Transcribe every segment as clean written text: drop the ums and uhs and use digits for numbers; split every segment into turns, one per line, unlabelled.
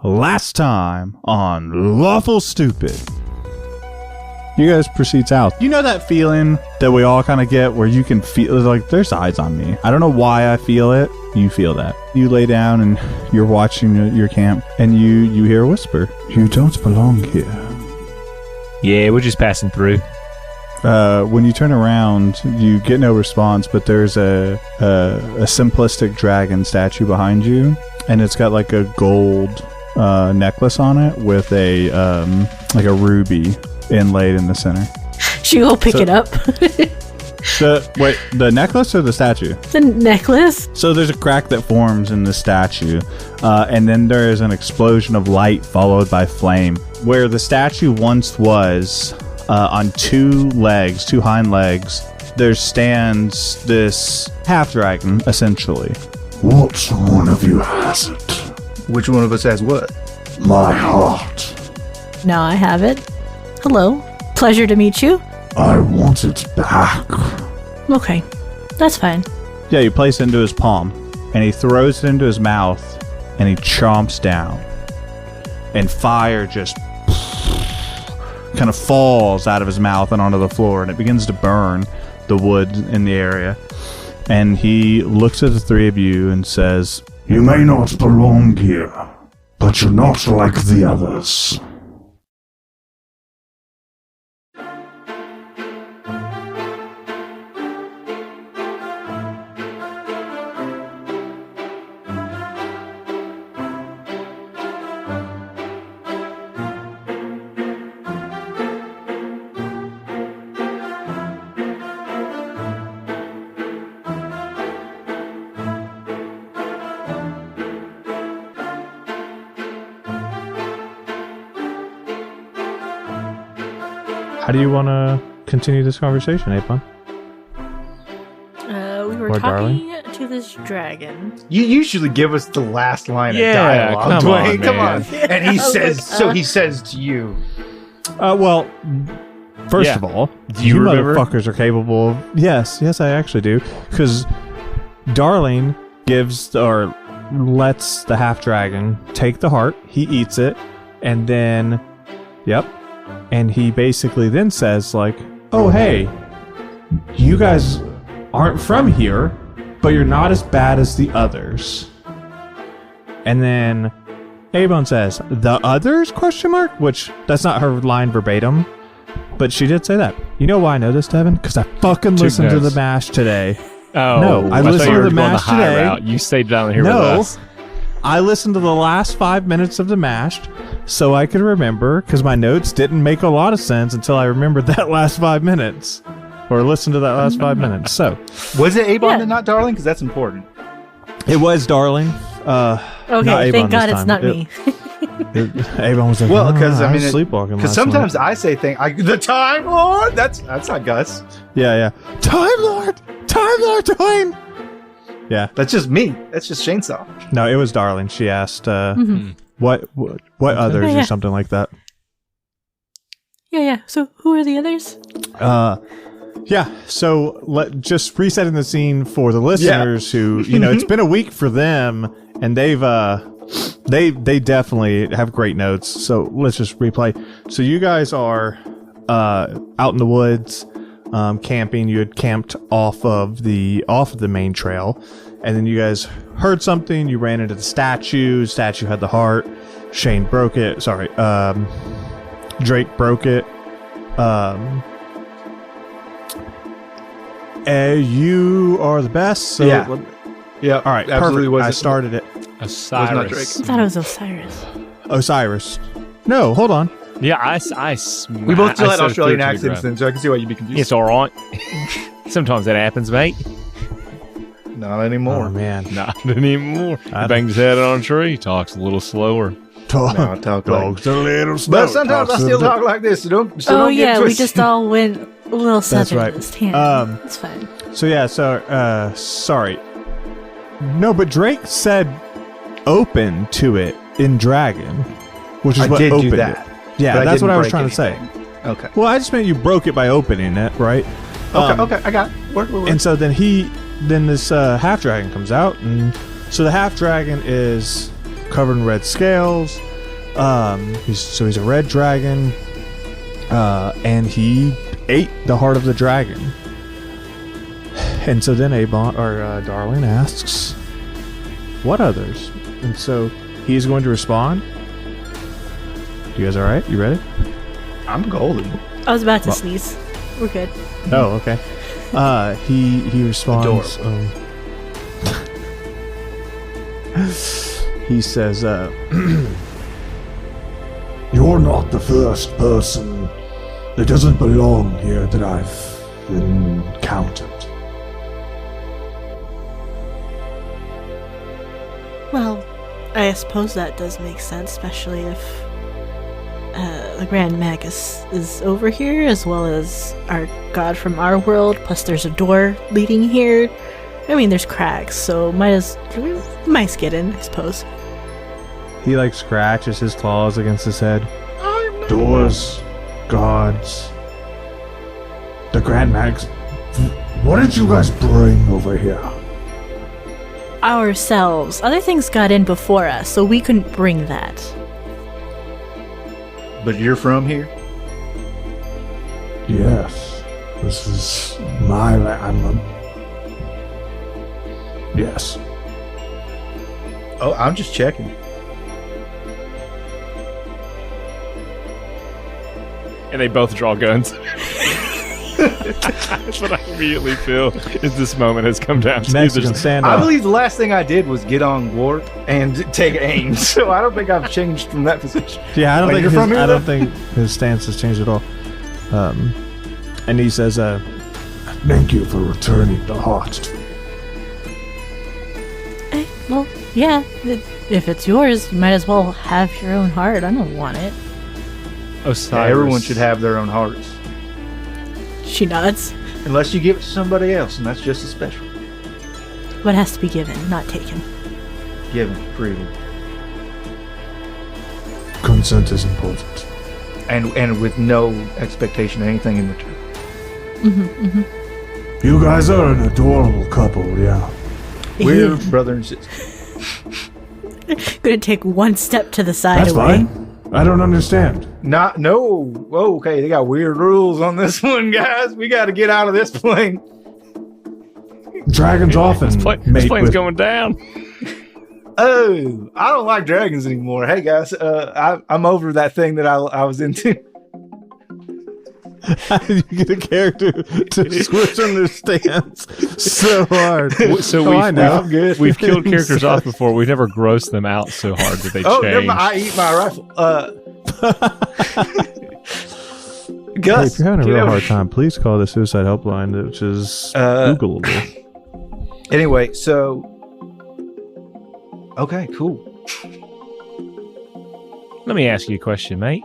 last time on Lawful Stupid. You guys proceed south. You know that feeling that we all kind of get where you can feel like there's eyes on me. I don't know why I feel it. You feel that. You lay down and you're watching your camp and you hear a whisper. You don't belong here.
Yeah, we're just passing through.
When you turn around, you get no response, but there's a simplistic dragon statue behind you, and it's got like a gold necklace on it with a like a ruby inlaid in the center.
She will pick it up.
The necklace or the statue?
The necklace.
So there's a crack that forms in the statue, and then there is an explosion of light followed by flame. Where the statue once was, on two hind legs, there stands this half dragon, essentially.
What one of you has it?
Which one of us has what?
My heart.
Now I have it. Hello. Pleasure to meet you.
I want it back.
Okay. That's fine.
Yeah, you place it into his palm, and he throws it into his mouth, and he chomps down. And fire just kind of falls out of his mouth and onto the floor, and it begins to burn the wood in the area. And he looks at the three of you and says,
You may not belong here, but you're not like the others.
How do you want to continue this conversation, Apon?
We were
Or
talking to this dragon.
You usually give us the last line
Yeah,
of dialogue,
come on,
Dwayne. Come
man.
on. And he says, so he says to you.
well, first
Yeah.
of all,
Do you remember?
motherfuckers are capable of... Yes, I actually do. Because Darling lets the half dragon take the heart. He eats it, and then... Yep. And he basically then says, like, oh, hey, you guys aren't from here, but you're not as bad as the others. And then Abon says, the others, ? Which, that's not her line verbatim, but she did say that. You know why I know this, Devin? Because I fucking listened to the MASH today.
Oh,
No, I listened to the MASH today.
Route. You stayed down here with
No,
us.
I listened to the last 5 minutes of the MASH so I could remember, because my notes didn't make a lot of sense until I remembered that last 5 minutes. Or listened to that last 5 minutes. So,
Was it Avon
Yeah.
and not Darling? Because that's important.
it was Darling.
Okay,
not
thank
Avon
God
this
it's
time.
not me.
Avon was like,
Well, because
I
I
was
mean,
sleepwalking
because
last
sometimes
night.
I say things. The Time Lord. That's not Gus.
Yeah. Time Lord, Dwayne. Yeah.
That's just me. That's just Chainsaw.
No, it was Darling. She asked, what others
Yeah.
or something like that.
Yeah. So who are the others?
Yeah, so just resetting the scene for the listeners who, it's been a week for them, and they definitely have great notes. So let's just replay. So you guys are out in the woods, camping. You had camped off of the main trail, and then you guys heard something. You ran into the statue. Statue had the heart. Shane broke it. Sorry, Drake broke it. You are the best. So
Yeah. Yeah.
All right.
Absolutely.
Perfect. I
Was
started it.
Osiris.
Drake.
I thought it was Osiris.
Osiris. No, hold on.
Yeah,
We both still had Australian accents then, so I can see why you'd be confused.
It's all right. Sometimes that happens, mate.
Not anymore.
Oh man.
Not anymore.
I-
He bangs his head on a tree, talks a little slower.
No, I talk like.
Dogs a little slow.
But sometimes I still talk like this. So don't. So
Oh
don't get
yeah, we
twisted.
just all went a little southern
right.
this time. It's fine.
So yeah. So sorry. No, but Drake said open to it in Dragon, which is
I
what
did
opened
do that.
it. Yeah,
but I
that's what
didn't
I was
break
trying to say.
anything. Okay.
Well, I just meant you broke it by opening it, right?
Okay. I got it. Work.
And so then this half dragon comes out, and so the half dragon is covered in red scales. He's a red dragon, and he ate the heart of the dragon. And so then Darling asks, what others? And so he's going to respond. You guys all right? You ready?
I'm golden.
I was about to sneeze. We're good.
Oh, okay. He responds. He says,
You're not the first person that doesn't belong here that I've encountered.
Well, I suppose that does make sense, especially if the Grand Magus is over here, as well as our god from our world, plus there's a door leading here. I mean, there's cracks, so mice get in, I suppose.
he like scratches his claws against his head.
Doors, gods, the Grand Mags. What did you guys bring over here?
Ourselves. Other things got in before us, so we couldn't bring that.
But you're from here?
Yes. This is my land. Yes.
Oh, I'm just checking.
And they both draw guns. That's what I immediately feel is this moment has come down to.
Mexican standoff.
I believe the last thing I did was get on Gwart and take aim, so I don't think I've changed from that position.
Yeah, I don't
Wait,
think
you're
his,
from here,
I don't
then?
think his stance has changed at all. And he says,
Thank you for returning the heart to me.
Well, yeah, if it's yours, you might as well have your own heart. I don't want it.
Osiris.
Yeah, everyone should have their own hearts.
She nods.
Unless you give it to somebody else, and that's just as special.
What has to be given, not taken.
Given, freely.
Consent is important.
And with no expectation of anything in return.
You guys are an adorable couple, yeah.
We're brother and sister.
Gonna take one step to the side
That's
away.
fine. I don't understand.
No. Whoa, okay, they got weird rules on this one, guys. We got to get out of this plane.
Dragons often
This
mate
plane's
with...
going down.
Oh, I don't like dragons anymore. Hey, guys, I'm over that thing that I was into.
how did you get a character to switch on their stance so hard?
So
I know.
I'm good.
we've killed characters off before. We've never grossed them out so hard that they
Oh,
change.
never mind. I eat my rifle.
Hey,
Gus,
if you're having a
get
real
over-
hard time, please call the suicide helpline, which is Googleable.
Anyway, so okay, cool.
Let me ask you a question, mate.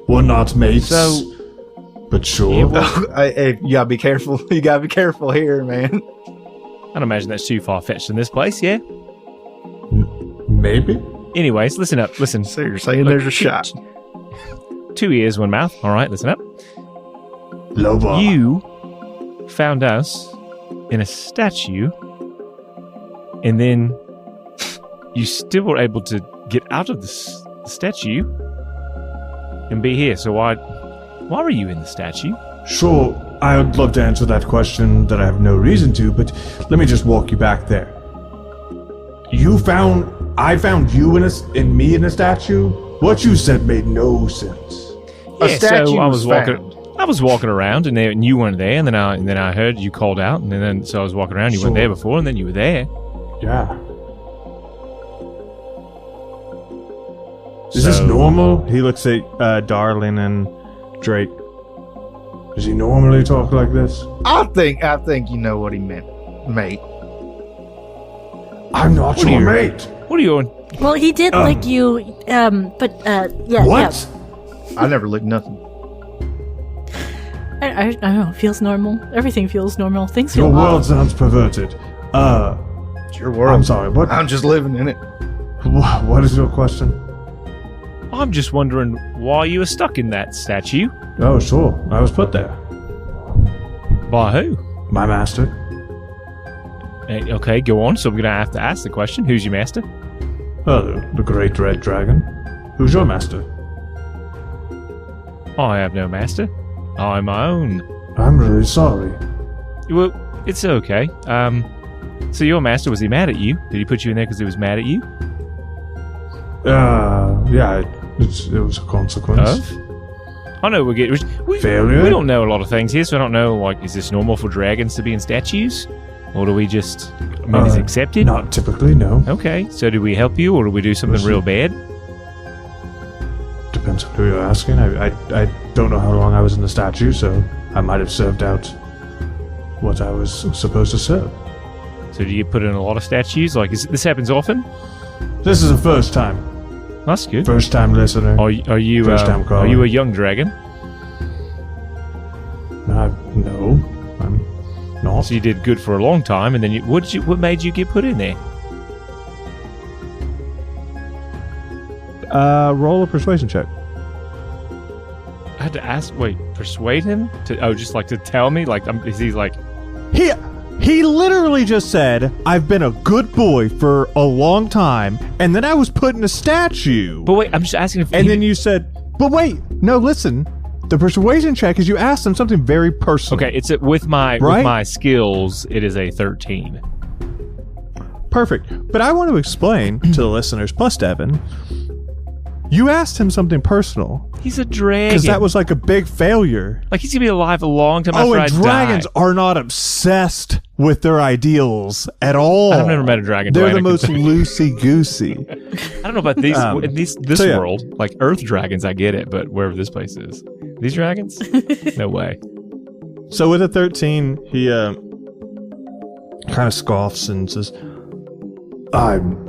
We're not mates,
So-
but sure.
Yeah, well-
Hey, you gotta be careful. You gotta be careful here, man.
I don't imagine that's too far-fetched in this place, yeah?
Maybe?
Anyways, listen up. Listen.
So you're saying there's a shot?
2 ears, 1 mouth. All right, listen up.
Lover.
You found us in a statue, and then you still were able to get out of the statue and be here. So why were you in the statue?
Sure, I would love to answer that question that I have no reason to, but let me just walk you back there. I found you in me in a statue? What you said made no sense.
A statue
so I
was
was walking around, and you weren't there, and then I heard you called out, and then so I was walking around. You weren't
Sure.
there before, and then you were there.
Yeah. Is this normal?
He looks at Darling and Drake.
Does he normally talk like this?
I think you know what he meant, mate.
I'm not your mate.
What are you on?
Well, he did lick you, but yeah.
What?
I never licked nothing.
Yeah. I don't know. It feels normal. Everything feels normal. Things feel
Your
off.
world sounds perverted.
It's your world.
I'm sorry, what?
I'm just living in it.
What is your question?
I'm just wondering why you were stuck in that statue.
Oh, sure. I was put there.
By who?
My master.
Okay, go on. So we're gonna have to ask the question: who's your master?
Oh, the great red dragon. Who's your master?
I have no master. I'm my own.
I'm really sorry.
Well, it's okay. So your master, was he mad at you? Did he put you in there because he was mad at you?
Yeah, it was a consequence.
Of? I know we
Failure?
don't know a lot of things here, so I don't know, like, is this normal for dragons to be in statues? Or do we just, is it accepted?
Not typically, no.
Okay, so do we help you, or do we do something real bad?
Depends on who you're asking. I don't know how long I was in the statue, so I might have served out what I was supposed to serve.
So do you put in a lot of statues? Like, this happens often?
This is the first time.
That's good.
First time listener.
Are you
First-time caller.
are you a young dragon?
No, I'm not.
So you did good for a long time, and then what made you get put in there?
Roll a persuasion check.
I had to ask. Wait, persuade him to? Oh, just like to tell me? Like, is he like?
He literally just said, "I've been a good boy for a long time," and then I was put in a statue.
But wait, I'm just asking if.
And then you said, "But wait, no, listen." The persuasion check is you asked him something very personal.
Okay, it's with my skills. It is a 13.
Perfect. But I want to explain to the listeners, plus Devin, you asked him something personal.
He's a dragon.
Because that was like a big failure.
Like, he's gonna be alive a long time
Oh,
after I
and dragons
die.
are not obsessed with their ideals at all.
I've never met a dragon.
They're the
Dwayne.
most loosey-goosey.
I don't know about these in this
so yeah.
world. Like Earth dragons, I get it, but wherever this place is, these dragons, no way.
So with a 13, he kind of scoffs and says,
I'm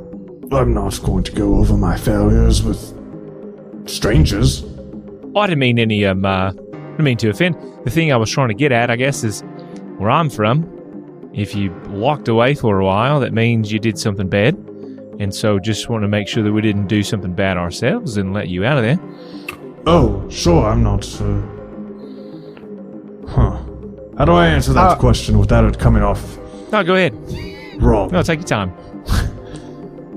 not going to go over my failures with strangers.
I didn't mean any I didn't mean to offend. The thing I was trying to get at, I guess, is where I'm from. If you locked away for a while, that means you did something bad. And so just want to make sure that we didn't do something bad ourselves and let you out of there.
Oh, sure, I'm not, How do I answer that question without it coming off
No, go ahead.
wrong?
No, take your time.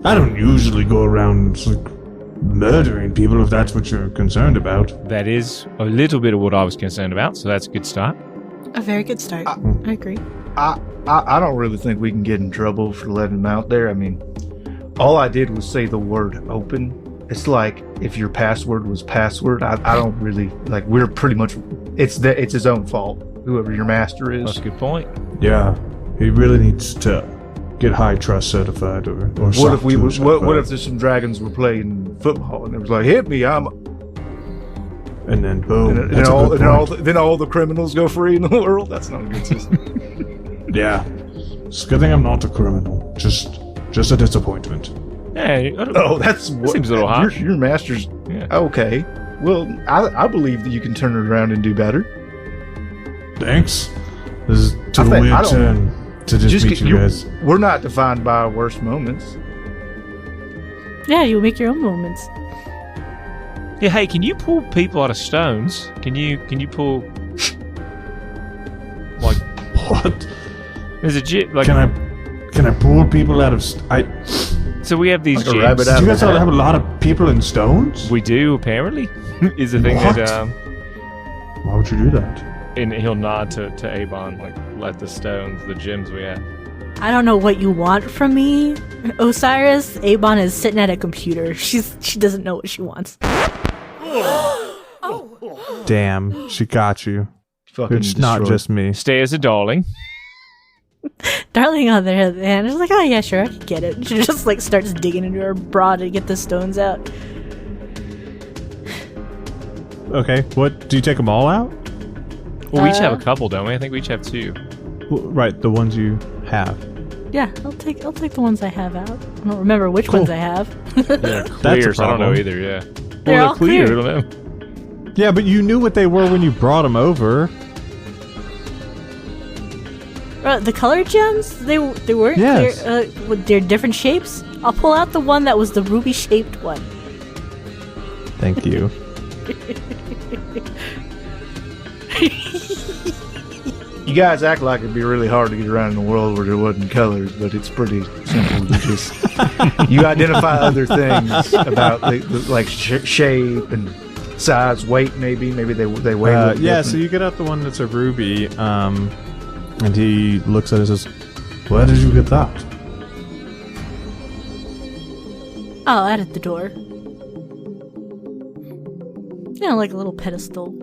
I don't usually go around, like, murdering people, if that's what you're concerned about.
That is a little bit of what I was concerned about, so that's a good start.
A very good start. I agree.
I don't really think we can get in trouble for letting him out there. I mean, all I did was say the word open. It's like if your password was password. I don't really like. We're pretty much. It's his own fault. Whoever your master is.
That's a good point.
Yeah, he really needs to get high trust certified or
What if we
SOC 2
was? What
certified.
if there's some dragons were playing football and it was like, hit me, I'm.
And then boom.
And
that's a good point.
then all the criminals go free in the world. That's not a good system.
Yeah, it's a good thing I'm not a criminal. Just a disappointment.
Yeah,
Oh, that's what
seems a little harsh.
Your master's
Yeah.
okay. Well, I believe that you can turn it around and do better.
Thanks. This is
I
totally
think- I
a
don't-
turn to just meet you guys.
We're not defined by our worst moments.
Yeah, you make your own moments.
Yeah, hey, can you pull people out of stones? Can you pull like
What?
there's a like
Can I pull people out of?
so we have these
Like a
gems.
rabbit
Do
out
you
of
guys
a
all
hat.
have a lot of people in stones?
We do apparently is the thing
What?
that
Why would you do that?
and he'll nod to Avon like let the stones, the gems we have.
I don't know what you want from me, Osiris. Abon is sitting at a computer. She doesn't know what she wants.
Damn, she got you.
Fucking
It's not
destroyed.
just me.
Stay as a darling.
Darling on the other hand is like, oh yeah, sure, I can get it. She just like starts digging into her bra to get the stones out.
Okay, what? Do you take them all out?
Well, we each have a couple, don't we? I think we each have two.
Right, the ones you have.
Yeah, I'll take the ones I have out. I don't remember which ones I have.
Yeah, clear, so I don't know either. Yeah.
They're all
clear.
clear.
I don't know.
Yeah, but you knew what they were when you brought them over.
The colored gems, they weren't
Yes.
clear. With their different shapes. I'll pull out the one that was the ruby shaped one.
Thank you.
You guys act like it'd be really hard to get around in a world where there wasn't colors, but it's pretty simple to just You identify other things about like shape and size, weight. Maybe they weigh. a little
Yeah,
different.
so you get out the one that's a ruby, and he looks at it and says, "Where did you get that?"
Oh, out at the door. Like a little pedestal.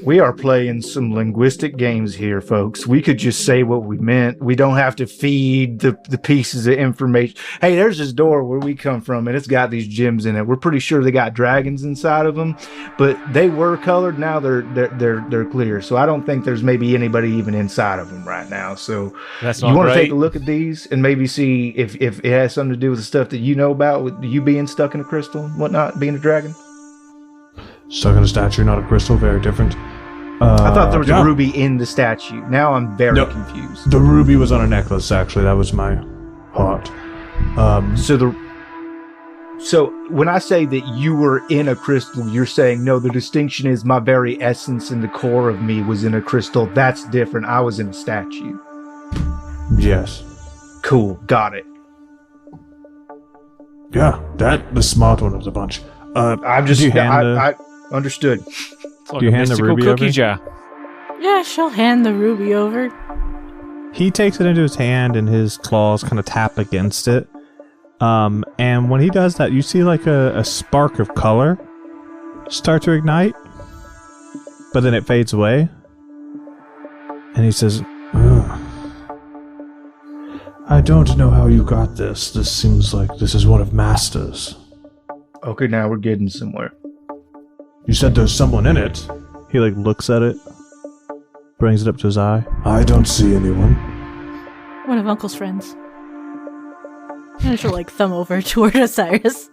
We are playing some linguistic games here, folks. We could just say what we meant. We don't have to feed the pieces of information. Hey, there's this door where we come from, and it's got these gems in it. We're pretty sure they got dragons inside of them, but they were colored. Now they're clear. So I don't think there's maybe anybody even inside of them right now. So
That's
you
not
want to
great.
take a look at these and maybe see if it has something to do with the stuff that you know about, with you being stuck in a crystal and whatnot, being a dragon.
Stuck in a statue, not a crystal. Very different.
I thought there was
yeah.
a ruby in the statue. Now I'm very
No.
confused.
The ruby was on a necklace, actually. That was my heart.
So when I say that you were in a crystal, you're saying, no, the distinction is my very essence and the core of me was in a crystal. That's different. I was in a statue.
Yes.
Cool. Got it.
Yeah, the smart one of the bunch.
I'm just,
Do you hand
I understood.
It's like
Do you
a
hand the
mystical
ruby
cookie
over?
jar.
Yeah, she'll hand the ruby over.
He takes it into his hand, and his claws kind of tap against it. And when he does that, you see like a spark of color start to ignite, but then it fades away. And he says,
Ugh. I don't know how you got this. This seems like this is one of Master's.
Okay, now we're getting somewhere.
You said there's someone in it.
he like looks at it, brings it up to his eye.
I don't see anyone.
One of Uncle's friends. And she'll thumb over toward Osiris.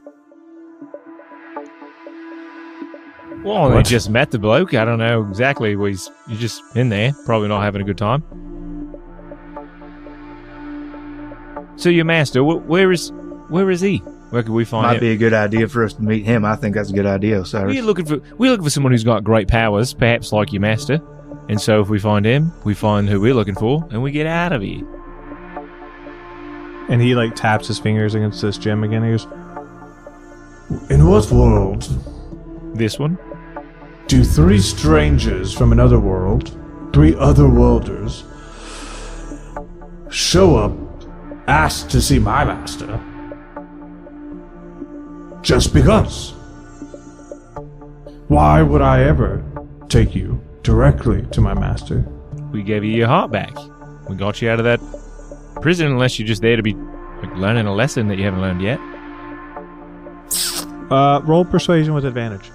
Well, they
What?
just met the bloke. I don't know exactly. He's just in there, probably not having a good time. So your master, where is he? Where could we find
Might
him?
be a good idea for us to meet him. I think that's a good idea, Osiris.
We're looking for someone who's got great powers, perhaps like your master. And so if we find him, we find who we're looking for, and we get out of here.
And he like taps his fingers against this gem again. He goes,
In what world
This one?
do three strangers from another world, three other worlders, show up, ask to see my master, just because? Why would I ever take you directly to my master?
We gave you your heart back. We got you out of that prison, unless you're just there to be learning a lesson that you haven't learned yet.
roll persuasion with advantage.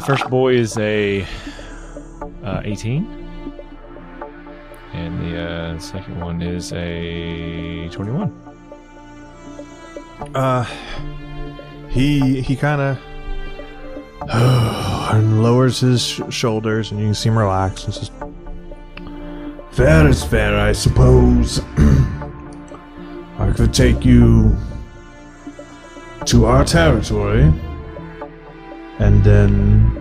First boy is a 18, and the second one is a 21.
He kind of and lowers his shoulders, and you can see him relax and says,
Fair is fair, I suppose. I could take you to our territory, and then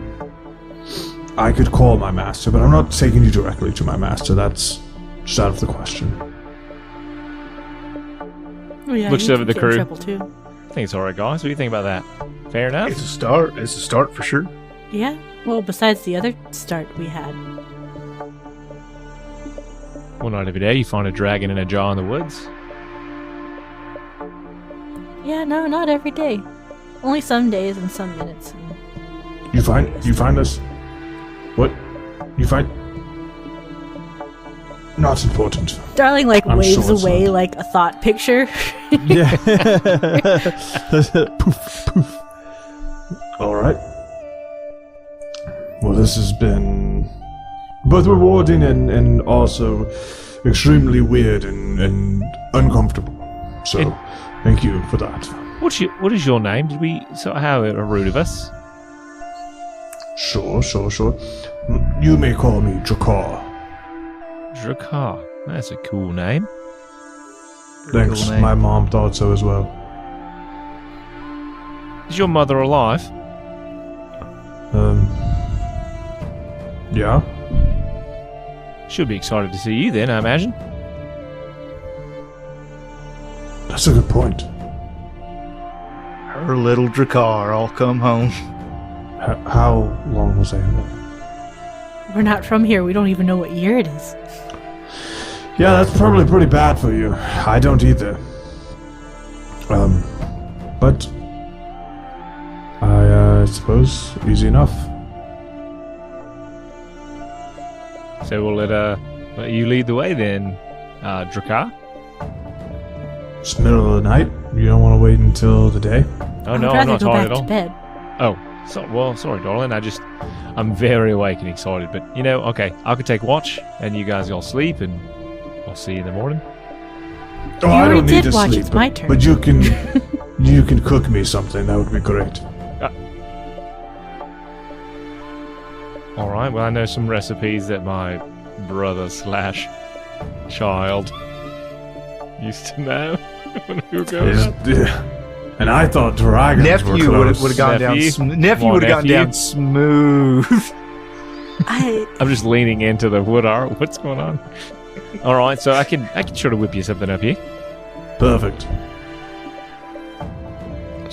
I could call my master, but I'm not taking you directly to my master. That's just out of the question.
Oh, yeah,
Looks
you
over
can
the
get in
crew.
trouble too.
I think it's all right, guys. What do you think about that? Fair enough.
It's a start. It's a start for sure.
Yeah. Well, besides the other start we had.
Well, not every day you find a dragon in a jar in the woods.
Yeah, no, not every day. Only some days and some minutes. And
You find us? What? You find? Not important.
Darling,
I'm
waves
sure it's
away
not.
like a thought picture.
"Yeah."
All right. Well, this has been both rewarding and also extremely weird and uncomfortable. So, thank you for that.
What is your name? Did we have a rude of us?
Sure. You may call me Drakar.
Drakar. That's a cool name.
Thanks.
cool name.
My mom thought so as well.
Is your mother alive?
Yeah.
Should be excited to see you then, I imagine.
That's a good point.
Her little Drakkar all come home.
How long was I in there?
We're not from here. We don't even know what year it is.
Yeah, that's probably pretty bad for you. I don't either. But I suppose easy enough.
So we'll let you lead the way then, Drakkar.
It's middle of the night. You don't want to wait until the day?
Oh no,
I'd
I'm
rather
not
go
tired
back
at all.
to bed.
Oh, sorry, darling. I'm very awake and excited. But okay, I could take watch, and you guys all sleep, and I'll see you in the morning.
Oh,
You
I
already
don't need
did
to
watch,
sleep.
it's my turn.
But you can, you can cook me something. That would be great.
All right. Well, I know some recipes that my brother/child used to know when we were growing up.
Yeah. And I thought dragons were
Nephew
close.
would have gone down. Nephew would have gone down smooth.
I'm just leaning into the wood art. What's going on? All right, so I can sort of whip you something up here.
Perfect.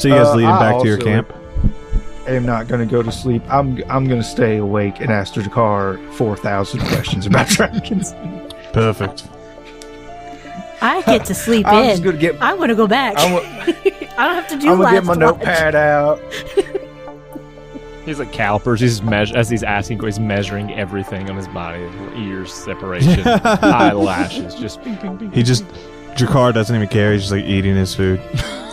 So you guys leading
I
back to your
also
camp?
am not going to go to sleep. I'm going to stay awake and ask Drakkar 4,000 questions about dragons.
Perfect.
I get to sleep
I'm
in.
just going to get.
I want to go back.
I'm
I don't have to do
going to get
last
my
watch.
notepad out.
He's like calipers. As he's asking, he's measuring everything on his body: ears, separation, eyelashes, just bing, bing, bing.
Drakkar doesn't even care. He's just like eating his food.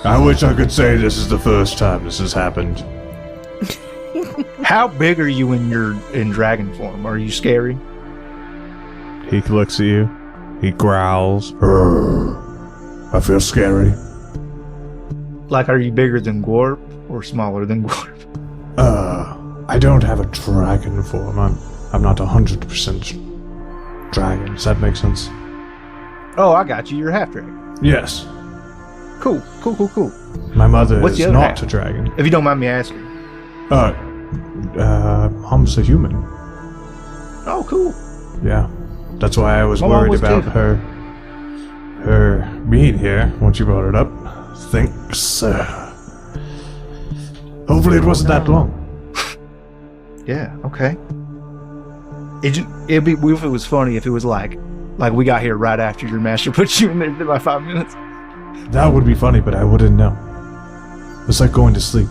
I wish I could say this is the first time this has happened.
How big are you in dragon form? Are you scary?
He looks at you. He growls.
I feel scary.
Like, are you bigger than Gorp or smaller than Gorp?
I don't have a dragon form. I'm not 100% dragon. Does that make sense?
Oh, I got you. You're half dragon.
Yes.
Cool.
My mother
What's the
is
other
not
half?
a dragon.
If you don't mind me asking.
Mom's a human.
Oh, cool.
Yeah. That's why I was
My mom
worried
was
about
too.
her being here once you brought it up. Thanks. Hopefully it wasn't that long.
Yeah. Okay. It'd be if it was funny if it was like we got here right after your master put you in there for like 5 minutes.
That would be funny, but I wouldn't know. It's like going to sleep.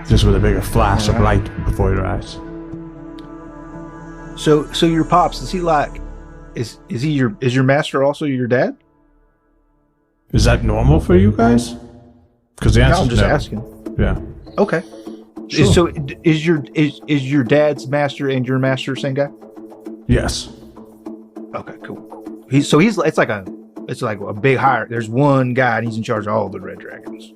Just with a bigger flash of light before your eyes.
So your pops, is he like, is your master also your dad?
Is that normal for you guys? Because the
No,
answer
I'm
is
just
no.
asking.
Yeah.
Okay.
Sure.
So is your dad's master and your master same guy?
Yes.
Okay, cool. It's like a big hire. There's one guy and he's in charge of all the red dragons.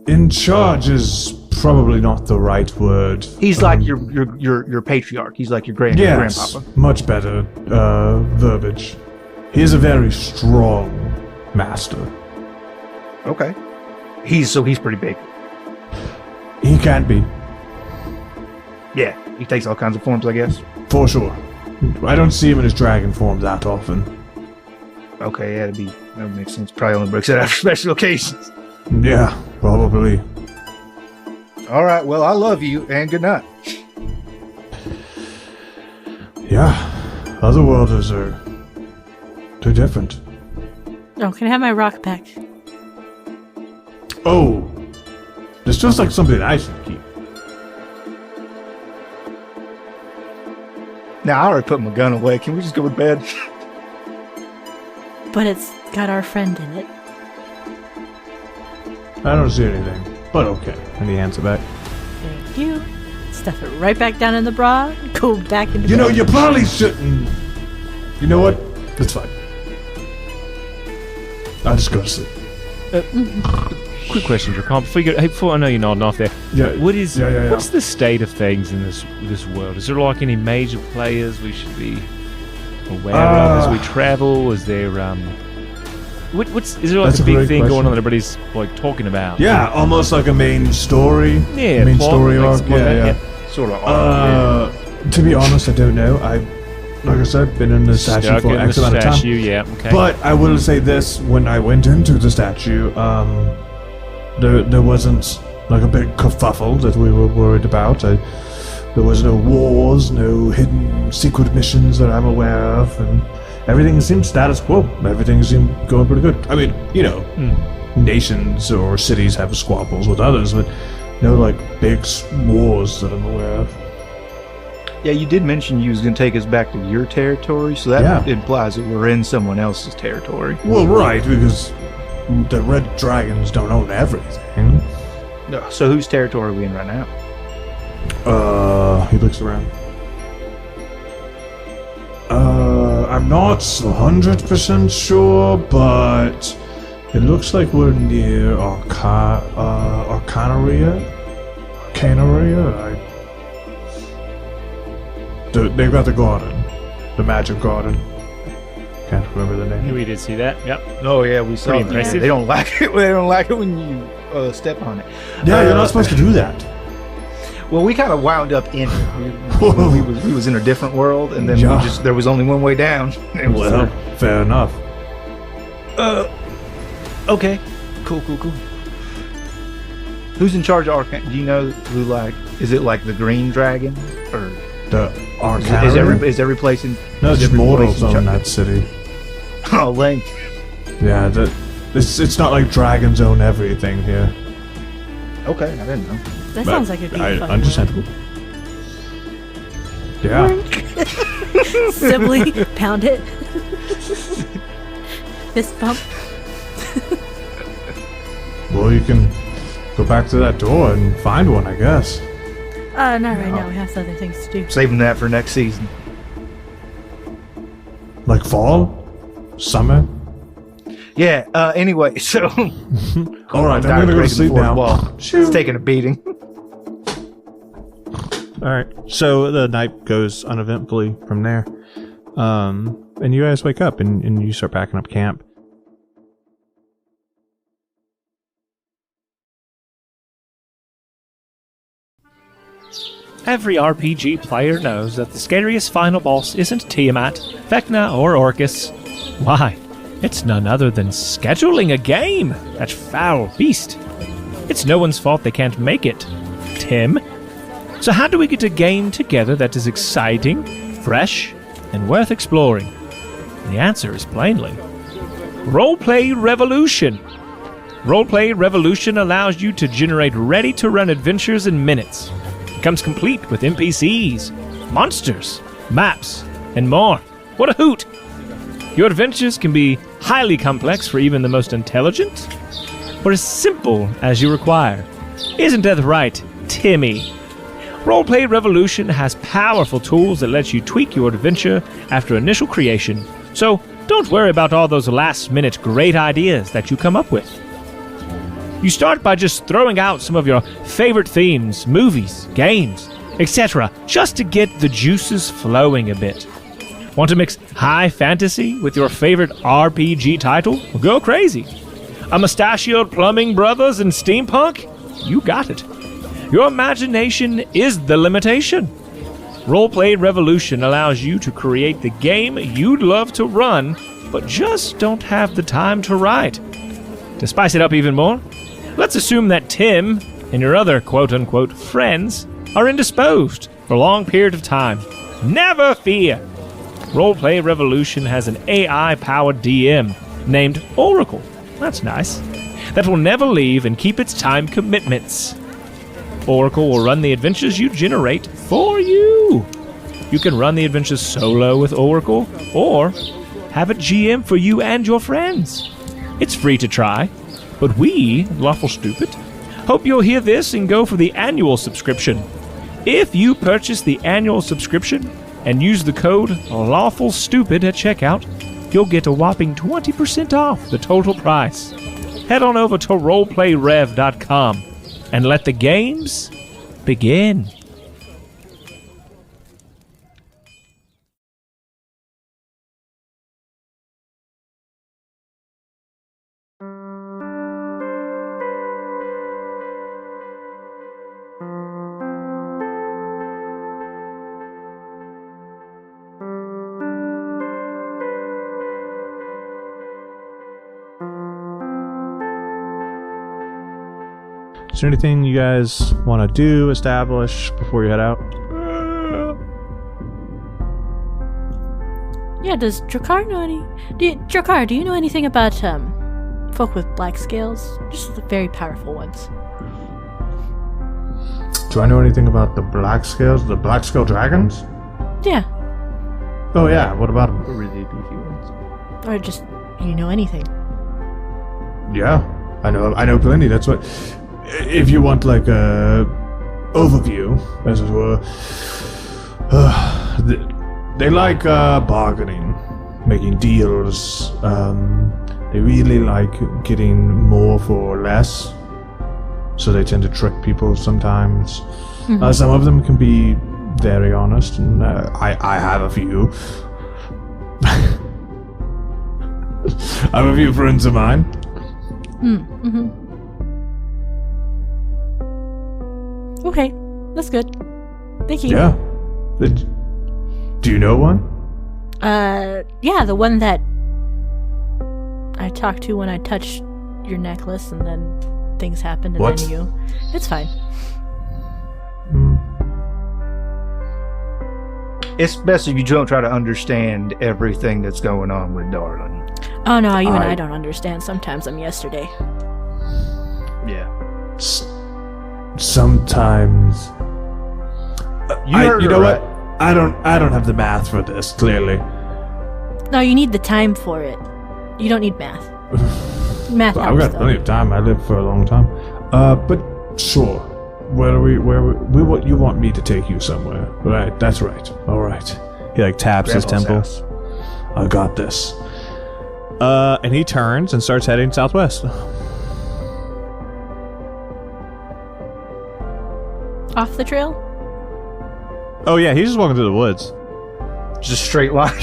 In charge is probably not the right word.
He's like your patriarch. He's like your
Yes,
grandpapa.
much better verbiage. He is a very strong master.
Okay. He's pretty big.
He can be,
Yeah, he takes all kinds of forms, I guess.
for sure. I don't see him in his dragon form that often.
Okay, yeah, that would make sense. Probably only breaks it out for special occasions.
Yeah, probably.
All right, well, I love you, and good night.
Yeah, otherworlders they're different.
Oh, can I have my rock back?
Oh, this feels like something I should keep.
Now, I already put my gun away. Can we just go to bed?
But it's got our friend in it.
I don't see anything, but okay.
And he hands it back.
Thank you. Stuff it right back down in the bra. Go back into
You know,
bed.
you probably shouldn't. You know what? It's fine. I'll just go to sleep.
Quick question, Drakkar. Before I know you're nodding off there.
Yeah.
What's the state of things in this world? Is there like any major players we should be aware of as we travel? Is there is there like
That's
a
a
big
great
thing going
question.
on that everybody's like talking about?
Yeah, almost like a main story.
Yeah,
Main
plot,
story
like
arc.
something like
Yeah,
that,
yeah.
Sort of.
To be honest, I don't know. Like I said, been in the statue
Stuck
for
in
X
the
amount of time.
statue, yeah, okay.
But I will say this: when I went into the statue, there wasn't like a big kerfuffle that we were worried about. There was no wars, no hidden secret missions that I'm aware of, and everything seemed status quo. Everything seemed going pretty good. I mean, you know, nations or cities have squabbles with others, but no like big wars that I'm aware of.
Yeah, you did mention you was going to take us back to your territory, so that implies that we're in someone else's territory.
Well, right, because the red dragons don't own everything.
No, so whose territory are we in right now?
He looks around. I'm not 100% sure, but it looks like we're near Arcanaria. They've got the garden. The magic garden. Can't remember the name.
We did see that, yep.
Oh yeah, we saw
Pretty
that.
impressive.
They don't like it. They don't like it when you step on it.
Yeah, you're not supposed to do that.
Well, we kind of wound up in it. We was in a different world, and then there was only one way down.
Well, fair enough.
Okay. Cool. Who's in charge of Arcana? Do you know who, like, is it like the Green Dragon? Or
The Arcana?
is every place in...
No,
is
just
every
mortals
place in
own
charge?
that city.
Oh, lame.
Yeah, it's not like dragons own everything here.
Okay, I didn't know.
That sounds like it'd be a fun
understandable. Yeah.
Sibley, pound it. Fist bump.
Well, you can go back to that door and find one, I guess.
Not right now. We have other things to do.
Saving that for next season.
Like fall? Summer?
Yeah, anyway, so...
Alright, I'm gonna go to sleep now.
It's taking a beating.
Alright. So the night goes uneventfully from there. And you guys wake up and you start packing up camp.
Every RPG player knows that the scariest final boss isn't Tiamat, Vecna, or Orcus. Why? It's none other than scheduling a game, that foul beast. It's no one's fault they can't make it, Tim. So how do we get a game together that is exciting, fresh, and worth exploring? The answer is plainly Roleplay Revolution. Roleplay Revolution allows you to generate ready-to-run adventures in minutes. It comes complete with NPCs, monsters, maps, and more. What a hoot! Your adventures can be highly complex for even the most intelligent, or as simple as you require. Isn't that right, Timmy? Roleplay Revolution has powerful tools that let you tweak your adventure after initial creation, so don't worry about all those last-minute great ideas that you come up with. You start by just throwing out some of your favorite themes, movies, games, etc., just to get the juices flowing a bit. Want to mix high fantasy with your favorite RPG title? Well, go crazy. A mustachioed plumbing brothers and steampunk? You got it. Your imagination is the limitation. Roleplay Revolution allows you to create the game you'd love to run, but just don't have the time to write. To spice it up even more, let's assume that Tim and your other quote-unquote friends are indisposed for a long period of time. Never fear! Roleplay Revolution has an AI-powered DM named Oracle. That's nice. That will never leave and keep its time commitments. Oracle will run the adventures you generate for you. You can run the adventures solo with Oracle, or have a GM for you and your friends. It's free to try, but we, Lawful Stupid, hope you'll hear this and go for the annual subscription. If you purchase the annual subscription and use the code LawfulStupid at checkout, you'll get a whopping 20% off the total price. Head on over to roleplayrev.com and let the games begin.
Is there anything you guys want to do, establish before you head out?
Yeah, does Drakkar know any... Drakkar, do you know anything about, folk with black scales? Just the very powerful ones.
Do I know anything about the black scales, the black scale dragons?
Yeah.
Oh yeah, what about them?
The really beefy ones.
Or just, do you know anything?
Yeah, I know plenty. That's what. If you want like a overview, as it were, they like bargaining, making deals. They really like getting more for less, so they tend to trick people sometimes.
Mm-hmm.
Some of them can be very honest, and I have a few. I have a few friends of mine.
Mm-hmm. Okay, that's good. Thank you.
Yeah. Do you know one?
Yeah, the one that I talked to when I touched your necklace, and then things happened, and
What?
then you. It's fine.
It's best if you don't try to understand everything that's going on with Darlin.
Oh no, you and I don't understand. Sometimes I'm yesterday.
Yeah.
Sometimes.
You
know what? I don't have the math for this. Clearly.
No, you need the time for it. You don't need math. Math
I've
helps,
got
though.
plenty of time. I lived for a long time. But sure. Where what you want me to take you somewhere? Right. That's right. All right.
He like taps his
Grandpa's
temple.
house.
I got this.
And he turns and starts heading southwest.
Off the trail?
Oh yeah, he's just walking through the woods.
Just straight line.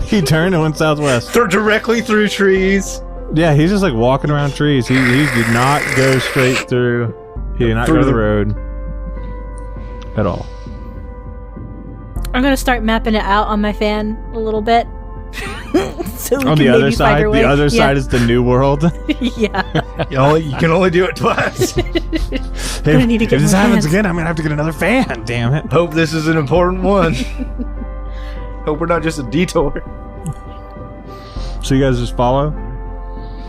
He turned and went southwest.
They're directly through trees.
Yeah, he's just like walking around trees. He did not go straight through. He did not go to the road at all.
I'm gonna start mapping it out on my fan a little bit. So we
On
can
the other
maybe
side,
find our way.
the other
Yeah.
side is the new world.
Yeah.
You can only do it twice.
Gonna need to
If
get
this
more
happens
fans.
again, I'm gonna have to get another fan. Damn it!
Hope this is an important one. Hope we're not just a detour.
So you guys just follow.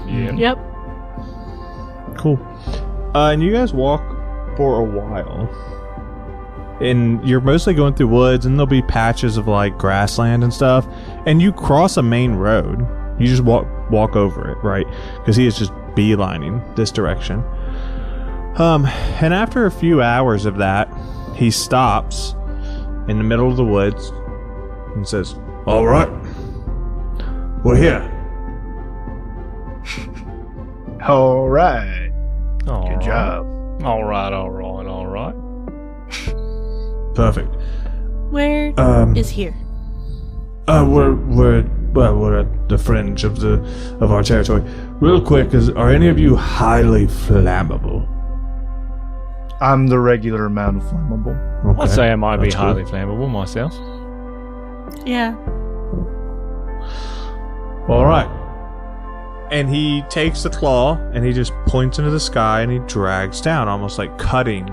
Yeah.
Yep.
Cool. And you guys walk for a while. And you're mostly going through woods, and there'll be patches of like grassland and stuff. And you cross a main road. You just walk over it, right? Because he is just beelining this direction. And after a few hours of that, he stops in the middle of the woods and says,
All right. We're here.
All right. Good job.
All right.
Perfect.
Where is here?
We're at the fringe of our territory. Real quick, are any of you highly flammable?
I'm the regular amount of flammable.
Okay,
I'd say I might be
that's cool.
highly flammable myself.
Yeah.
All right.
and he takes the claw and he just points into the sky and he drags down, almost like cutting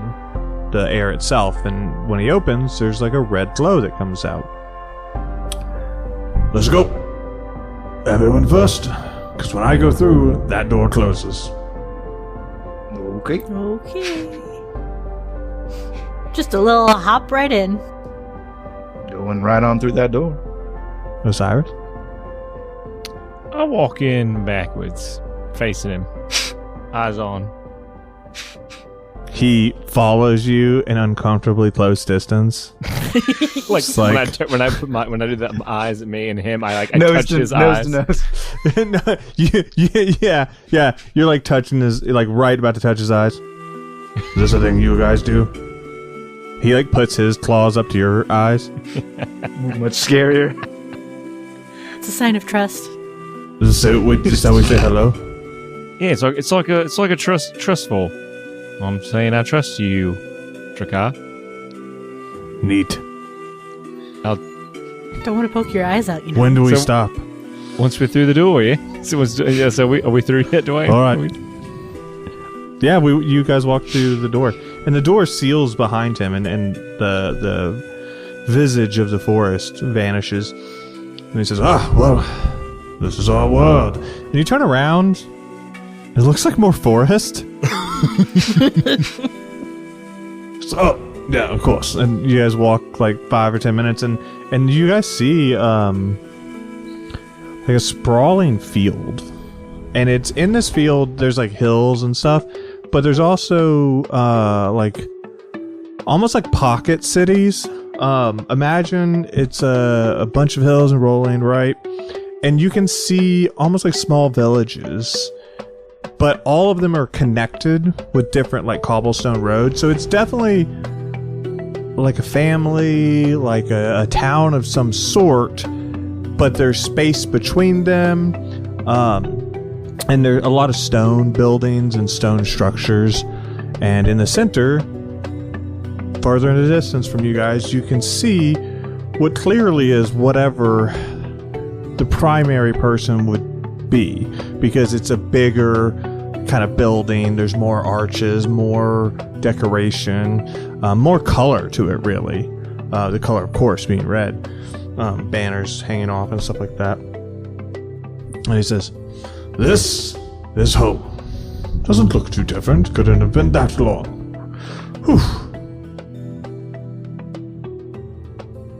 the air itself. And when he opens, there's like a red glow that comes out.
Let's go. Everyone first, because when I go through, that door closes.
Okay.
Okay. Just a little hop right in.
Going right on through that door.
Osiris?
I walk in backwards, facing him, eyes on.
He follows you in uncomfortably close distance.
Like,
Just like-
when I do the eyes at me and him, I
Nose
touch
to
his
nose
eyes.
to nose.
No, yeah. You're like touching his, like right about to touch his eyes.
Is this a thing you guys do?
He like puts his claws up to your eyes.
Much scarier.
It's a sign of trust.
Is this how we say hello?
Yeah, it's like a trustful. I'm saying I trust you, Drakkar.
Neat.
Don't want to poke your eyes out, you know.
When do we
So-
stop?
Once we're through the door, yeah. So are we through yet? Do I?
All right.
Yeah, you guys walk through the door, and the door seals behind him, and the visage of the forest vanishes. And he says,
Well, this is our world.
and you turn around, it looks like more forest.
So, yeah, of course.
And you guys walk like 5 or 10 minutes, and you guys see like a sprawling field. And it's in this field, there's like hills and stuff, but there's also like almost like pocket cities. Imagine it's a bunch of hills and rolling, right? And you can see almost like small villages, but all of them are connected with different like cobblestone roads. So it's definitely like a family, like a town of some sort, but there's space between them. And there are a lot of stone buildings and stone structures. And in the center, farther in the distance from you guys, you can see what clearly is whatever the primary person would be, because it's a bigger kind of building. There's more arches, more decoration, more color to it, really. The color, of course, being red. Banners hanging off and stuff like that. And he says,
This home doesn't look too different. Couldn't have been that long. Whew.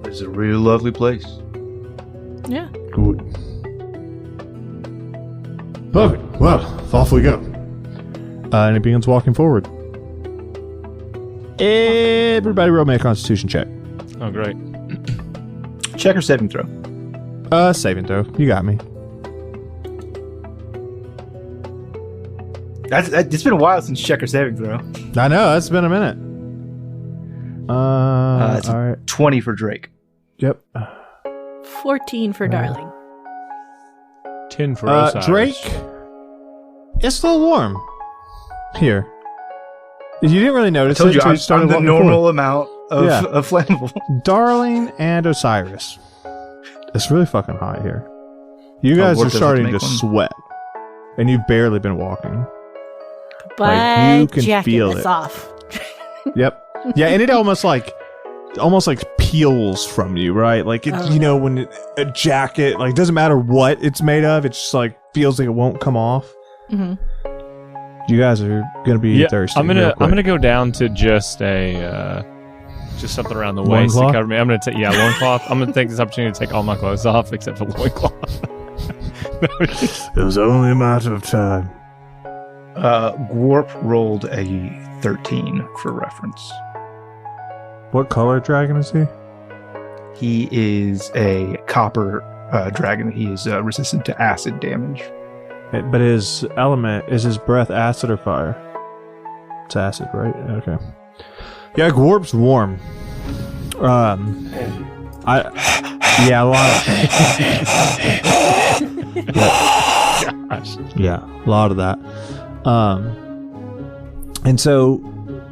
It's a really lovely place.
Yeah.
Good. Perfect. Well, off we go.
and he begins walking forward. Everybody roll me a constitution check.
Oh, great.
Check or saving throw?
Saving throw. You got me.
It's been a while since check or saving throw.
I know, it's been a minute.
It's
all right.
20 for Drake.
Yep.
14 for Darling.
10 for Osiris.
Drake, it's a little warm here. You didn't really notice
I told
it
you,
until you
I'm
started
the
walking
normal
forward.
amount of flammable.
Darling and Osiris. It's really fucking hot here. You guys
work
are
doesn't
starting
make
to
one.
sweat. And you've barely been walking.
But
you can
jacket
feel
is
it.
off.
Yep. Yeah, and it almost like peels from you, right? Like, you know, when a jacket, like, doesn't matter what it's made of, it just like feels like it won't come off.
Mm-hmm.
You guys are gonna be thirsty.
I'm
real quick.
gonna go down to just a just something around the waist to
Loincloth?
cover me. I'm gonna take loincloth. I'm gonna take this opportunity to take all my clothes off except for loincloth.
It was only a matter of time.
Gwarp rolled a 13 for reference.
What color dragon is he?
He is a copper dragon. He is resistant to acid damage.
But his element, is his breath acid or fire? It's acid, right? Okay. Yeah, Gwarp's warm. A lot of that. And so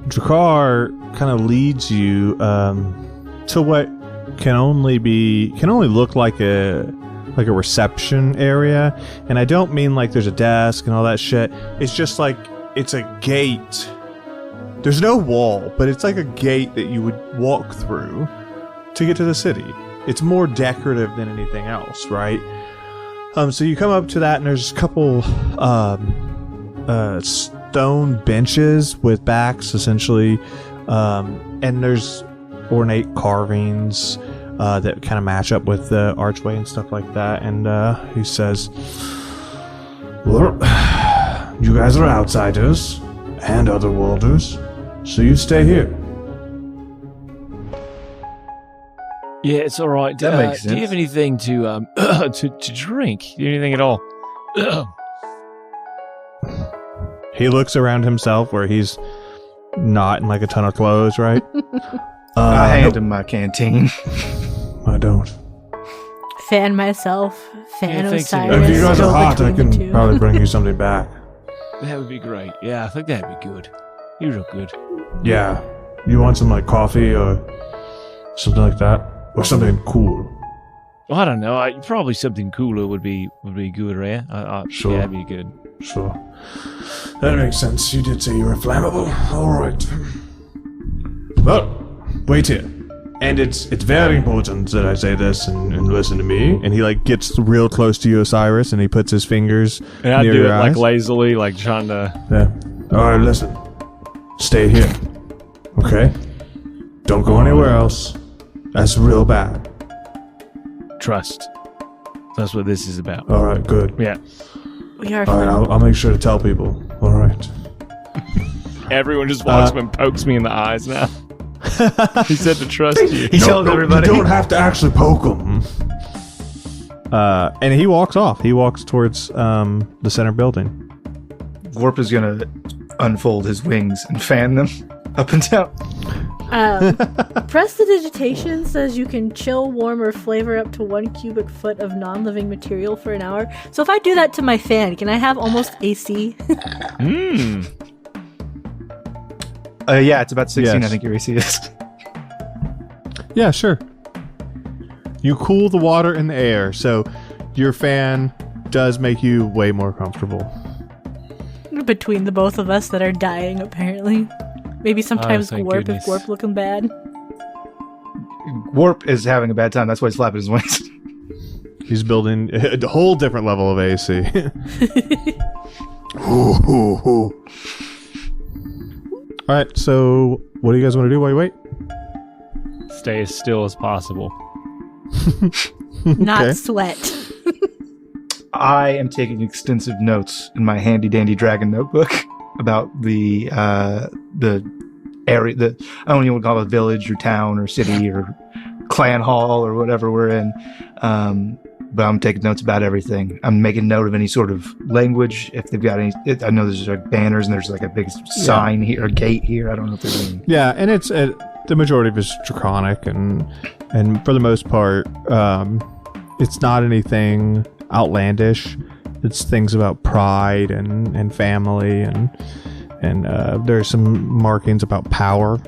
Drakkar kind of leads you to what can only look like a reception area. And I don't mean like there's a desk and all that shit. It's just like it's a gate. There's no wall, but it's like a gate that you would walk through to get to the city. It's more decorative than anything else, right? So you come up to that, and there's a couple stone benches with backs, essentially, and there's ornate carvings that kind of match up with the archway and stuff like that. And he says,
Well, you guys are outsiders and otherworlders, so you stay here.
Yeah, it's all right.
That makes
Do you have
sense.
anything to to drink? Do you have anything at all?
he looks around himself where he's not in like a ton of clothes, right?
I hand him my canteen.
I don't.
Fan myself. Fan
Yeah, thanks,
Osiris.
If you guys
go
are hot, I
between the
can
two.
probably bring you something back.
That would be great. Yeah, I think that'd be good. You're real good.
Yeah. You want some like coffee or something like that? Or something cool?
Well, I don't know. Probably something cooler would be good, right?
Sure.
Yeah, that'd be good.
Sure. That makes sense. You did say you were flammable. Alright. Well, wait here. And it's very important that I say this and listen to me.
And he like gets real close to you, Osiris, and he puts his fingers
And I
near
do
your
it
eyes.
like lazily, like trying to.
Yeah. Alright, listen. Stay here. Okay? Don't go anywhere else. That's real bad.
Trust. That's what this is about.
Alright, good.
Yeah.
We are
Alright, I'll make sure to tell people. Alright.
Everyone just walks up and pokes me in the eyes now. He said to trust you.
He told everybody.
You don't have to actually poke them.
And he walks off. He walks towards the center building.
Warp is gonna unfold his wings and fan them up and down.
Prestidigitation says you can chill, warm, or flavor up to 1 cubic foot of non-living material for an hour. So if I do that to my fan, can I have almost AC?
Yeah, it's about 16.
Yes.
I think your AC is.
Yeah, sure. You cool the water and the air, so your fan does make you way more comfortable.
Between the both of us that are dying, apparently. Maybe sometimes
thank
Gorp
goodness.
if Gorp looking bad.
Warp is having a bad time. That's why he's flapping his wings.
He's building a whole different level of AC. All right, so what do you guys want to do while you wait?
Stay as still as possible.
Not
Okay.
sweat.
I am taking extensive notes in my handy dandy dragon notebook about the area, I don't even call it village or town or city or clan hall or whatever we're in. But I'm taking notes about everything. I'm making note of any sort of language. If they've got any, I know there's like banners and there's like a big sign here or gate here. I don't know if there's any.
Yeah, and it's the majority of it's draconic, and for the most part, it's not anything outlandish. It's things about pride and family, and there's some markings about power.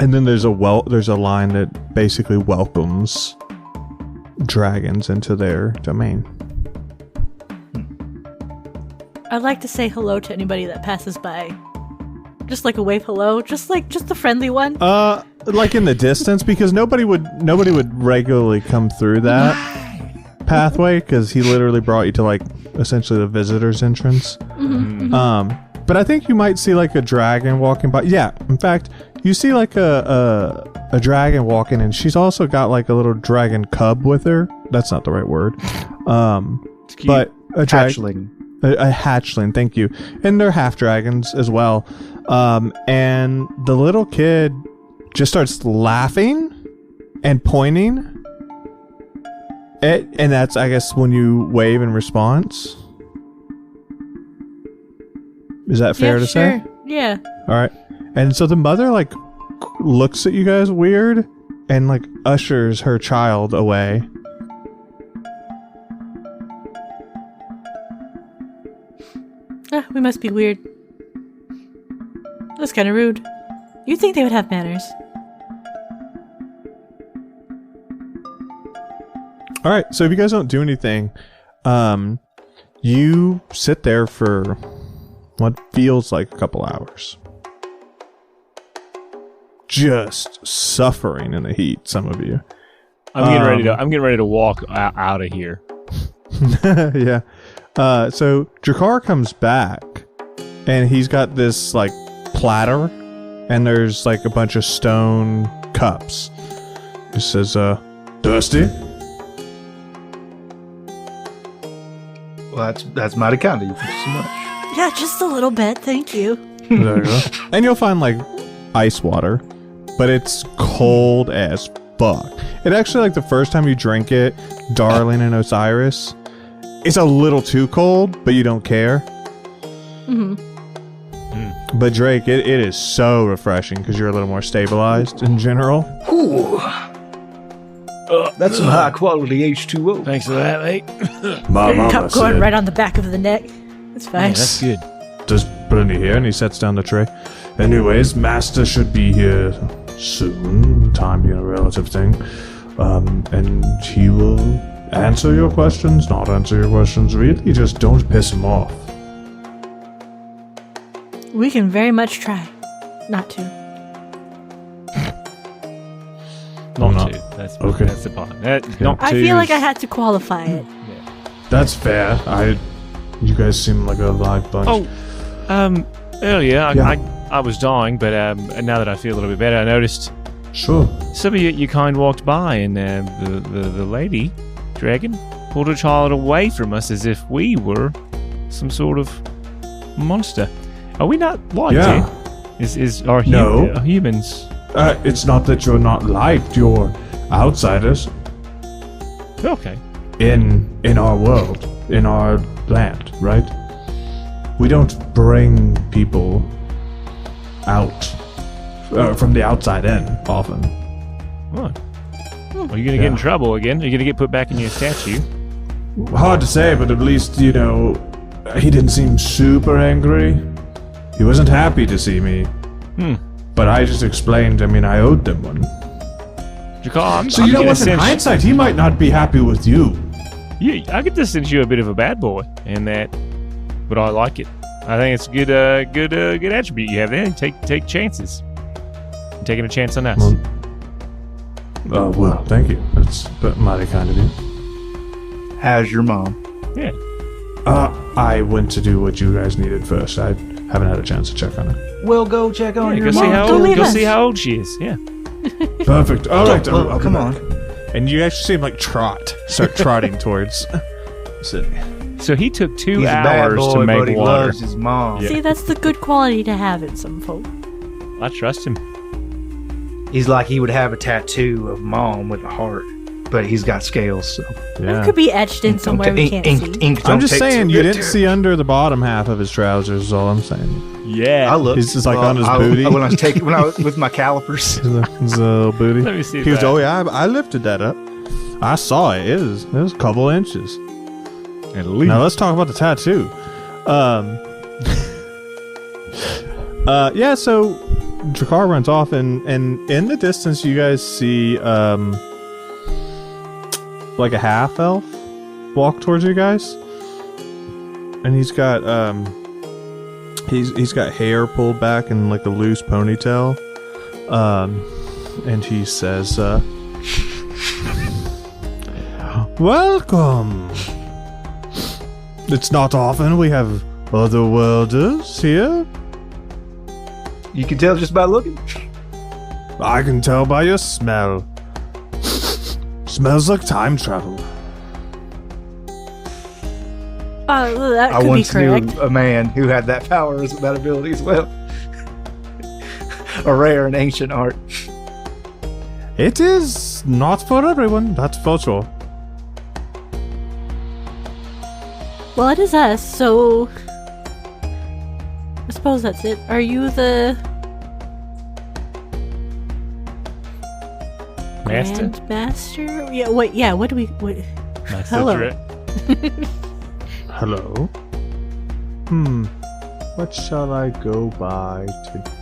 And then there's a line that basically welcomes dragons into their domain.
I'd like to say hello to anybody that passes by. Just like a wave hello, just a friendly one.
Like in the distance, because nobody would regularly come through that pathway, because he literally brought you to like essentially the visitor's entrance. But I think you might see like a dragon walking by. Yeah, in fact, you see like a dragon walking, and she's also got like a little dragon cub with her. That's not the right word. But a
Hatchling.
A hatchling, thank you. And they're half dragons as well. And the little kid just starts laughing and pointing. And that's, I guess, when you wave in response. Is that fair to say?
Yeah.
All right. And so the mother like looks at you guys weird and like ushers her child away.
We must be weird. That's kind of rude. You'd think they would have manners.
All right. So if you guys don't do anything, you sit there for what feels like a couple hours. Just suffering in the heat, some of you.
I'm getting ready to walk out of here.
Yeah. So Drakar comes back, and he's got this like platter, and there's like a bunch of stone cups. He says,
Thirsty?
Well, that's mighty kind of you. Thank you so much.
Yeah, just a little bit, thank you.
there you go. And you'll find like ice water, but it's cold as fuck. It actually, like the first time you drink it, Darling and Osiris, it's a little too cold, but you don't care. But Drake, it is so refreshing because you're a little more stabilized in general.
That's some high quality H2O.
Thanks for that, mate.
My mama
Cup going
said,
right on the back of the neck. It's fine.
Yeah, that's good.
There's plenty here.
And he sets down the tray.
Anyways, Master should be here soon, time being a relative thing. And he will answer your questions, not answer your questions. Really, just don't piss him off.
We can very much try not to.
Not to. That's
Okay.
That's the part. Not
I
to
feel like I
is-
had to qualify it.
That's fair. You guys seem like a live bunch.
Earlier
Yeah.
I was dying, but now that I feel a little bit better, I noticed
Sure.
some of your kind walked by, and the lady dragon pulled a child away from us as if we were some sort of monster. Are we not liked
Yeah.
here? Are
No.
humans?
It's not that you're not liked. You're outsiders
Okay.
in our world, in our land, right? We don't bring people out from the outside in often.
What? Are you gonna get in trouble again? Are you gonna get put back in your statue?
Hard to say, but at least, you know, he didn't seem super angry. He wasn't happy to see me. But I just explained, I mean, I owed them one. So you know what, in hindsight, he might not be happy with you.
Yeah, I get to sense you a bit of a bad boy, but I like it. I think it's a good attribute you have there. Take chances. You're taking a chance on us.
Well, thank you. That's mighty kind of you.
How's your mom?
Yeah.
I went to do what you guys needed first. I haven't had a chance to check on her.
We'll go check on
Go
your
see
mom.
how
Don't
old.
leave
Go
us.
see how old she is. Yeah.
Perfect. All right.
Well,
I'll be
come
back.
on.
And you actually see him like start trotting towards the city.
So he took 2
He's a bad
hours
boy,
to make
but he
water.
loves his mom.
See, that's the good quality to have in some folk.
I trust him.
He's like he would have a tattoo of mom with a heart, but he's got scales. So
It could be etched in somewhere we can't see.
ink
I'm
don't
just
take
saying
to
you
it.
didn't see under the bottom half of his trousers. Is all I'm saying.
Yeah.
I looked.
He's just like on his booty.
When I was with my calipers.
His little booty.
Let me see
He was,
that.
oh yeah, I lifted that up. I saw it. It was a couple inches.
At least.
Now let's talk about the tattoo. Yeah, so Drakkar runs off and in the distance you guys see like a half elf walk towards you guys. And he's got he's got hair pulled back in like a loose ponytail. And he says welcome. It's not often we have otherworlders here.
You can tell just by looking.
I can tell by your smell. Smells like time travel.
That
I
could be
once knew
correct.
a man who had that power, that ability as well. A rare and ancient art.
It is not for everyone, that's for sure.
Well, it is us, so I suppose that's it. Are you the
Master?
Grandmaster? Yeah. Wait. Yeah. What do we? What?
Master
Hello.
Hello? What shall I go by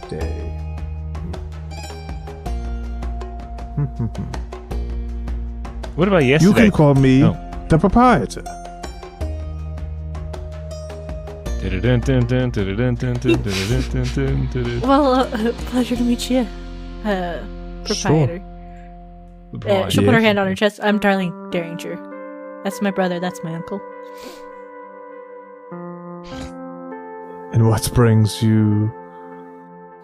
today?
What about
You
yesterday?
can call me
Oh.
the proprietor.
Well, pleasure to meet you, proprietor. She'll put her hand on her chest. I'm Darlene Derringer. That's my brother. That's my uncle.
And what brings you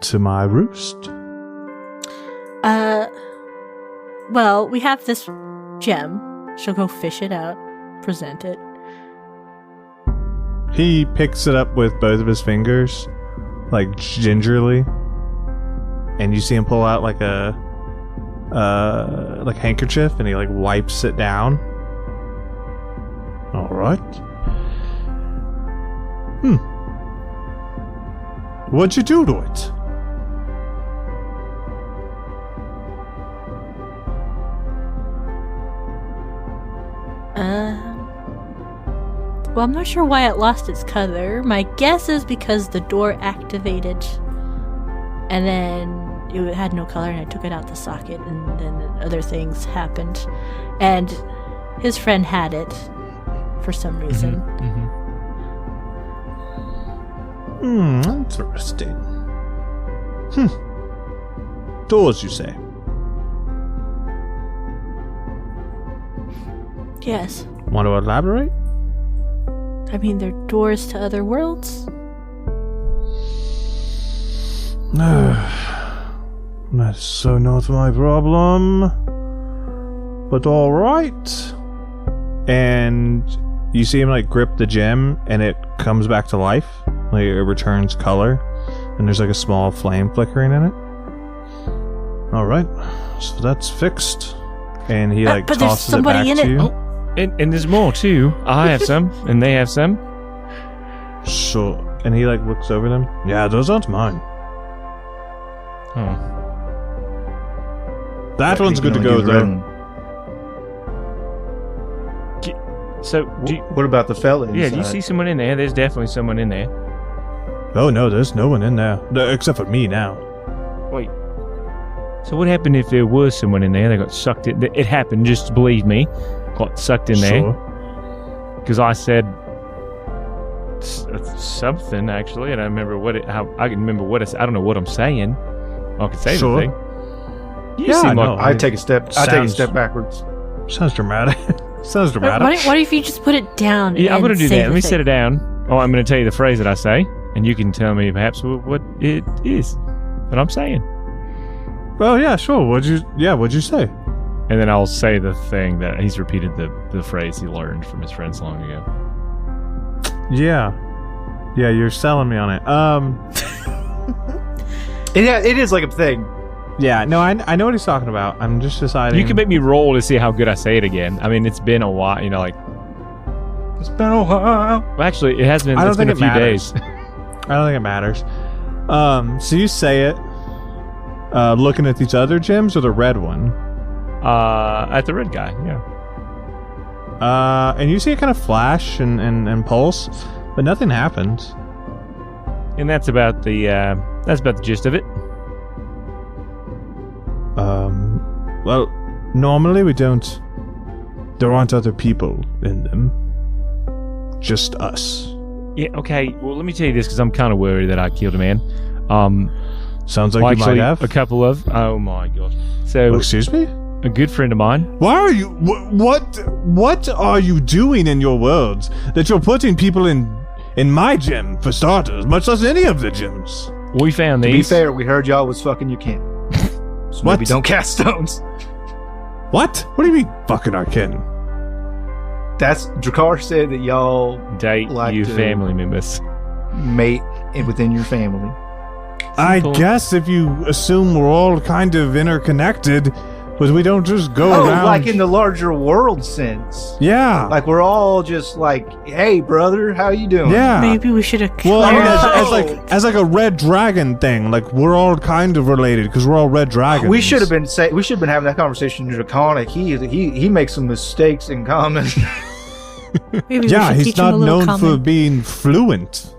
to my roost?
Well, we have this gem. She'll go fish it out, present it.
He picks it up with both of his fingers, like gingerly, and you see him pull out like a handkerchief, and he like wipes it down. All right. What'd you do to it?
Well, I'm not sure why it lost its color. My guess is because the door activated, and then it had no color, and I took it out the socket, and then other things happened, and his friend had it for some reason.
Interesting. Doors, you say?
Yes.
Want to elaborate?
I mean, they're doors to other worlds.
That's so not my problem. But alright. And you see him like grip the gem and it comes back to life. Like it returns color. And there's like a small flame flickering in it. Alright. So that's fixed. And he like
but there's
tosses it
somebody
back
in
to
it.
you.
Oh, and there's more too. I have some, and they have some.
So, and he like looks over them. Yeah, those aren't mine.
Oh.
That one's good to go though.
So,
What about the fella inside?
yeah, do you see someone in there? There's definitely someone in there.
Oh no, there's no one in there. No, except for me now.
Wait. So what happened if there was someone in there? They got sucked in. It happened, just believe me. Got sucked in there. Because I said something, actually, and I remember I can remember what I don't know what I'm saying. I can say
Sure.
the thing. You
Yeah,
seem
no,
like
I take a step backwards.
Sounds dramatic. Sounds dramatic.
What if you just put it down?
yeah, I'm
going
going to do that. Let me set it down. Oh, I'm going to tell you the phrase that I say, and you can tell me perhaps what it is that I'm saying.
Well, yeah, sure. What'd you say?
And then I'll say the thing that he's repeated the phrase he learned from his friends long ago.
Yeah, you're selling me on it.
It is like a thing.
Yeah, no, I know what he's talking about. I'm just deciding.
You can make me roll to see how good I say it again. I mean, it's been a while, like.
It's been a while.
Well, actually, it has been.
I don't
It's been
think
a few
it matters.
days.
I don't think it matters. So you say it, looking at these other gems or the red one?
At the red guy, yeah.
And you see it kind of flash and pulse, but nothing happens.
And that's about the gist of it.
Well, normally we don't. There aren't other people in them. Just us.
Yeah. Okay. Well, let me tell you this because I'm kind of worried that I killed a man.
Sounds like you
actually,
might have.
a couple of. Oh my gosh. So,
Excuse me?
a good friend of mine.
Why are you? What are you doing in your worlds that you're putting people in my gym for starters, much less any of the gyms?
We found
To
these.
be fair, we heard y'all was fucking your kin. So
What?
maybe don't cast stones.
What? What do you mean, fucking our kin?
That's Drakkar said that y'all
Date
like
you
to-
family members.
mate within your family.
I
Simple.
guess if you assume we're all kind of interconnected, but we don't just go around.
Like in the larger world sense.
Yeah.
Like we're all just like, hey, brother, how you doing?
Yeah.
Maybe we should have.
Well, I mean,
Oh!
as like a red dragon thing, like we're all kind of related because we're all red dragons.
We should have been having that conversation in Draconic. He makes some mistakes in common.
Maybe
Yeah,
we should
he's
teach him a
not
little
known for
common.
being fluent.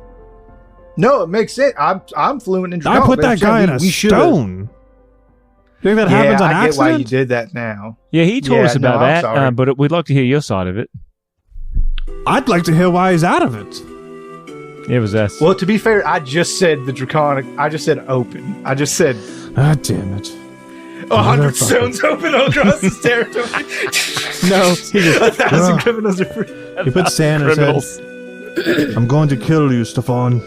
No, it makes sense. I'm fluent in
I
Draconic.
put
but
that
I'm saying
guy in a
we should've-
stone. You think that
Yeah,
happens on
I get
accident?
why you did that now.
Yeah, he told
Yeah,
us about
no, I'm
that,
sorry.
but we'd like to hear your side of it.
I'd like to hear why he's out of it.
It was us.
Well, to be fair, I just said the Draconic. I just said open. I just said
Ah, damn it.
100
Motherfucker.
stones open all across this territory.
No, he just
1,000 criminals are free.
he put sand in his
Criminals.
head. I'm going to kill you, Stefan.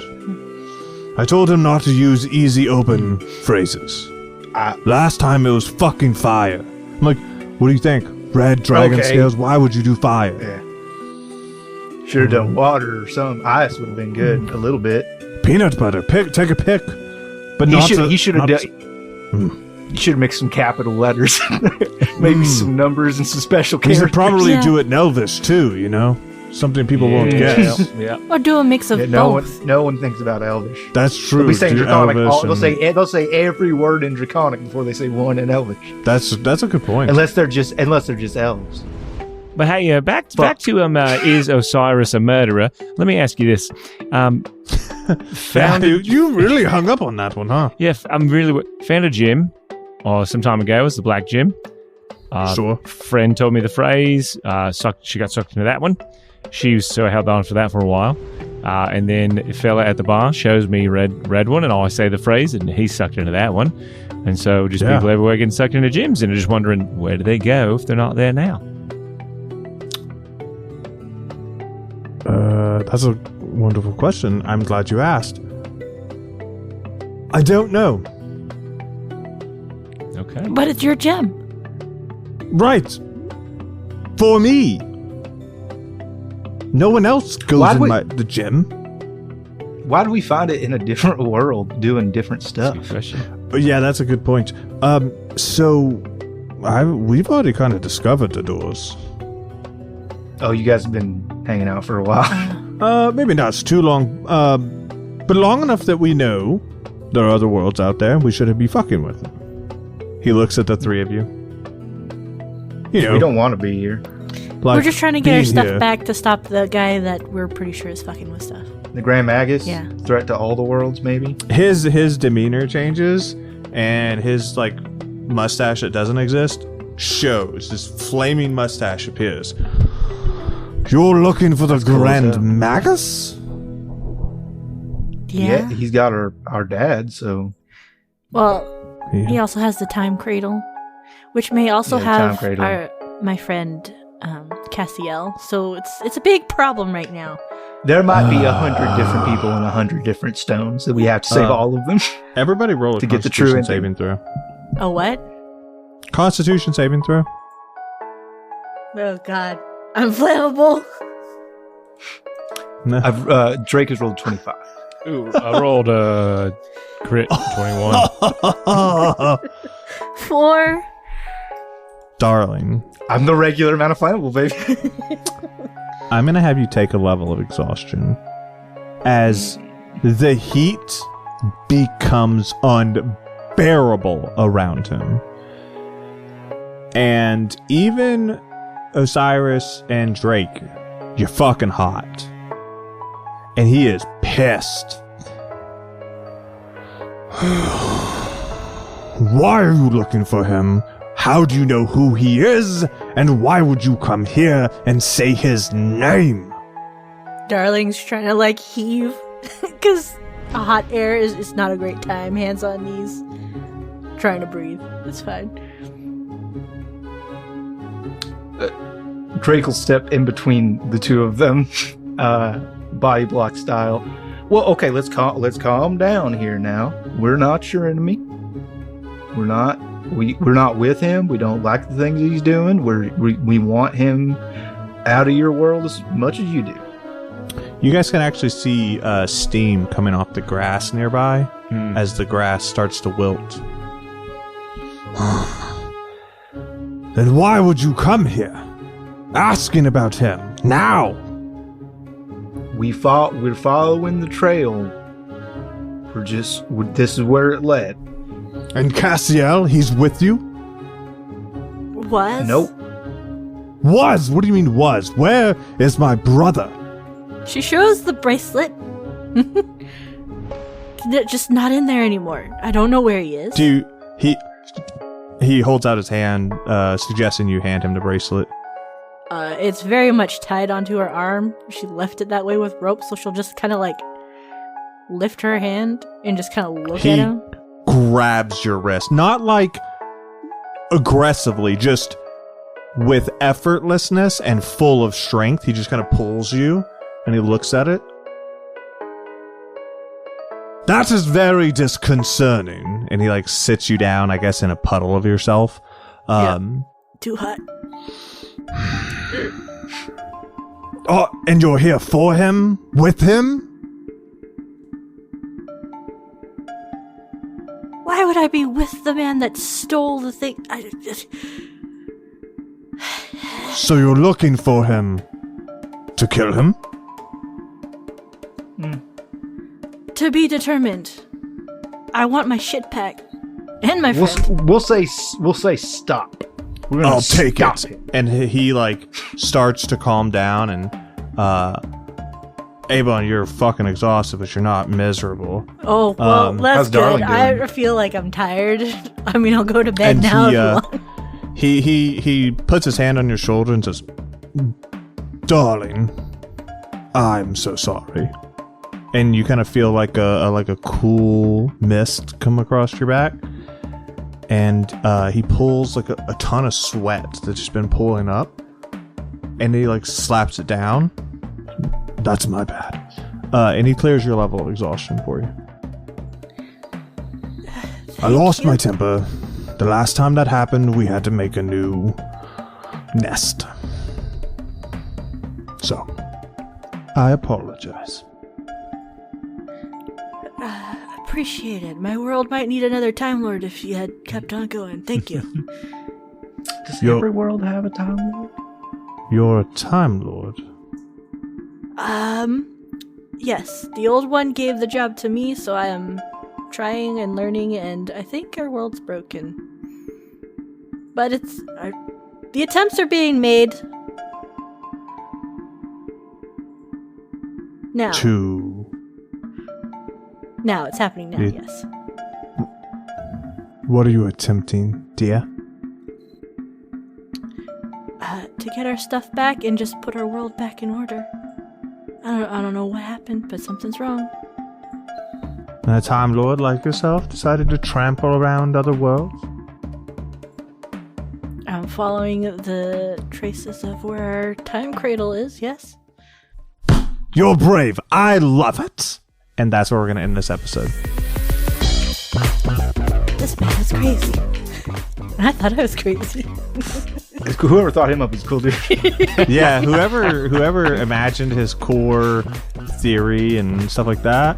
I told him not to use easy open phrases. Last time it was fucking fire. I'm like, what do you think? Red dragon
Okay.
scales, why would you do fire?
Yeah. Should have done water or something. Ice would have been good a little bit.
Peanut butter, take a pick. But
He
not
should
to-
he should have
not-
done. You should have mixed some capital letters, maybe some numbers and some special
You
characters.
should probably
Yeah.
do it in Elvish too, you know? Something people won't guess.
Yeah.
Or do a mix of
Yeah,
both.
no one thinks about Elvish.
That's true.
They'll be saying
do
Draconic.
Elvish
They'll
and-
say every word in Draconic before they say one in Elvish,
That's a good point.
unless they're just elves.
But hey, back to is Osiris a murderer? Let me ask you this: found
You really hung up on that one, huh?
Yeah, I'm really found a gym. Some time ago. It was the black gym.
Sure.
Friend told me the phrase. She got sucked into that one. So I held on for that for a while. And then a fella at the bar shows me red one, and I say the phrase, and he's sucked into that one. And so just people everywhere getting sucked into gyms, and are just wondering, where do they go if they're not there now?
That's a wonderful question. I'm glad you asked. I don't know.
Okay.
But it's your gem.
Right. For me. No one else goes in the gym.
Why do we find it in a different world doing different stuff?
Good question.
Yeah, that's a good point. So we've already kind of discovered the doors.
Oh, you guys have been hanging out for a while.
Maybe not too long. But long enough that we know there are other worlds out there. We shouldn't be fucking with them. He looks at the three of you. You know,
we don't want to be here.
We're just trying to get our stuff
here.
back to stop the guy that we're pretty sure is fucking with stuff.
The Grand Magus?
Yeah.
Threat to all the worlds, maybe?
His demeanor changes, and his mustache that doesn't exist shows. This flaming mustache appears. You're looking for the Grand Magus?
Yeah.
He's got our dad, so...
Well, he also has the time cradle, which may also have my friend Cassiel. So it's a big problem right now.
There might be 100 different people and 100 different stones that we have to save all of them.
Everybody roll a
to get the true
Constitution saving throw.
A what?
Constitution saving throw.
Oh God, I'm flammable.
Drake has rolled 25.
Ooh, I rolled a crit 21.
4.
Darling,
I'm the regular amount of flammable, baby.
I'm going to have you take a level of exhaustion as the heat becomes unbearable around him. And even Osiris and Drake, you're fucking hot. And he is pissed. Why are you looking for him? How do you know who he is? And why would you come here and say his name?
Darling's trying to heave because hot air is not a great time. Hands on knees, trying to breathe. It's fine.
Drake will step in between the two of them, body block style. Well, okay, let's calm down here now. We're not your enemy. We're not with him. We don't like the things he's doing. We want him out of your world as much as you do.
You guys can actually see steam coming off the grass nearby as the grass starts to wilt. Then why would you come here? Asking about him now.
We're following the trail. This is where it led.
And Cassiel, he's with you?
Was?
Nope.
Was? What do you mean was? Where is my brother?
She shows the bracelet. Just not in there anymore. I don't know where he is.
He holds out his hand, suggesting you hand him the bracelet.
It's very much tied onto her arm. She left it that way with rope, so she'll just kind of lift her hand and just kind of look at him.
Grabs your wrist, not aggressively, just with effortlessness and full of strength. He just kind of pulls you and he looks at it. That is very disconcerting. And he sits you down, I guess, in a puddle of yourself.
Too hot.
Oh, and you're here for him? With him?
Why would I be with the man that stole the thing?
So you're looking for him to kill him?
To be determined. I want my shit back. And my friend.
We'll say stop. We're gonna
I'll take
stop
it. And he starts to calm down, and Avon, you're fucking exhausted, but you're not miserable.
Oh, well, that's
how's
good.
Darling
I
doing?
feel like I'm tired. I mean, I'll go to bed
And
now
he,
if you want.
He puts his hand on your shoulder and says, "Darling, I'm so sorry." And you kind of feel like a cool mist come across your back. And he pulls like a ton of sweat that's just been pulling up, and he like slaps it down. That's my bad. And he clears your level of exhaustion for you. I lost my temper. The last time that happened, we had to make a new nest. So, I apologize.
Appreciate it. My world might need another Time Lord if you had kept on going. Thank you.
Does
Yo-
every world have a Time Lord?
You're a Time Lord.
Yes. The old one gave the job to me, so I am trying and learning, and I think our world's broken. But the attempts are being made. Now. Now, it's happening now,
It-
yes.
What are you attempting, dear?
To get our stuff back and just put our world back in order. I don't know what happened, but something's wrong.
A Time Lord like yourself decided to trample around other worlds?
I'm following the traces of where our time cradle is, yes?
You're brave. I love it. And that's where we're going to end this episode.
This man is crazy. I thought I was crazy.
Whoever thought him up is cool, dude.
Yeah, whoever imagined his core theory and stuff like that.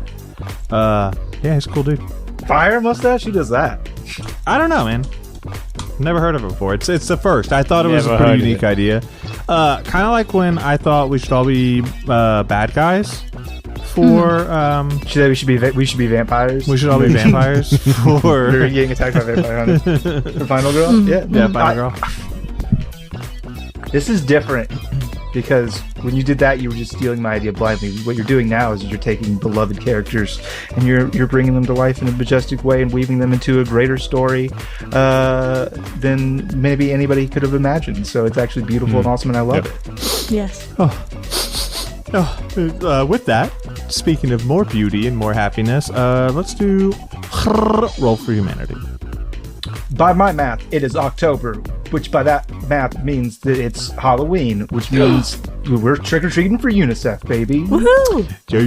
Yeah, he's a cool dude.
Fire mustache? Who does that?
I don't know, man. Never heard of it before. It's the first. I thought it was a
Never
pretty
heard of
unique
it.
idea. Kind of like when I thought we should all be bad guys for
We should be vampires.
we should all be vampires
We're
for
getting attacked by vampire hunters. The final girl? Yeah,
Final Girl.
This is different because when you did that, you were just stealing my idea blindly. What you're doing now is you're taking beloved characters and you're bringing them to life in a majestic way and weaving them into a greater story than maybe anybody could have imagined. So it's actually beautiful and awesome, and I love it.
Yes.
With that, speaking of more beauty and more happiness, let's do Roll for Humanity.
By my math, it is October, which by that math means that it's Halloween, which means we're trick-or-treating for UNICEF, baby.
Woohoo!
Yeah.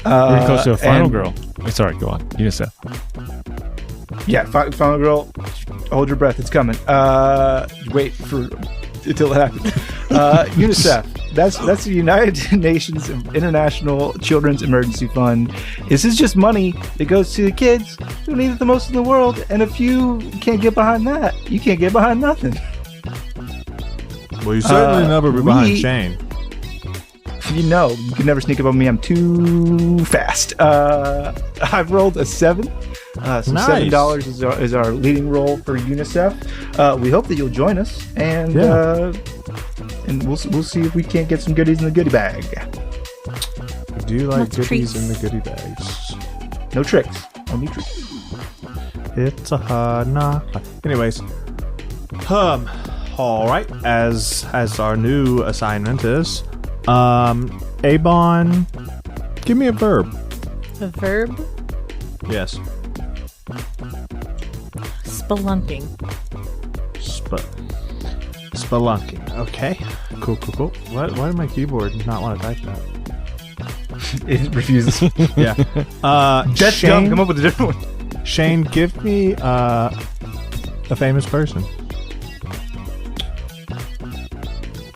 We're close to a final
and-
girl. Sorry, go on. UNICEF.
Yeah, final girl, hold your breath, it's coming. Wait for until it happens. UNICEF, that's the United Nations International Children's Emergency Fund. This is just money that goes to the kids who need it the most in the world, and if you can't get behind that, you can't get behind nothing.
Well, you certainly never be behind
we-
Shane.
You know, you can never sneak up on me. I'm too fast. I've rolled a 7. So
Nice.
$7 is our leading roll for UNICEF. We hope that you'll join us, and we'll see if we can't get some goodies in the goodie bag.
Do you like
Lots of
goodies
treats.
in the goodie bags?
No tricks, only treats.
It's a hard knock. Anyways, all right. As our new assignment is, Abon, give me a verb.
A verb?
Yes.
Spelunking.
Spelunking. Okay. Cool. Why did my keyboard not want to type that?
It refuses.
Yeah.
That's dumb.
Shane,
Come up with a different one.
Shane, give me a famous person.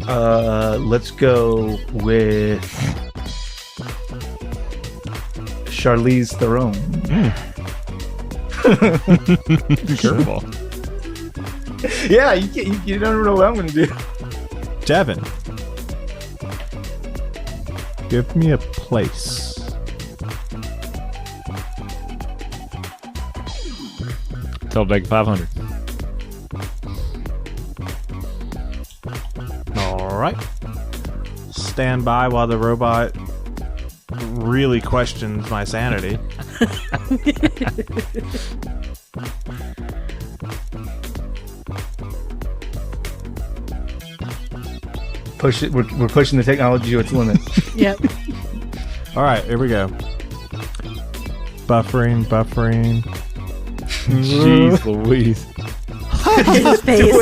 Let's go with Charlize Theron.
Curveball.
Yeah, you don't know what I'm gonna do.
Devin, give me a place.
Tell Beg 500.
All right. stand by while the robot really questions my sanity.
Push it. We're pushing the technology to its limit.
Yep.
All right, here we go. Buffering.
Jeez Louise.
His face.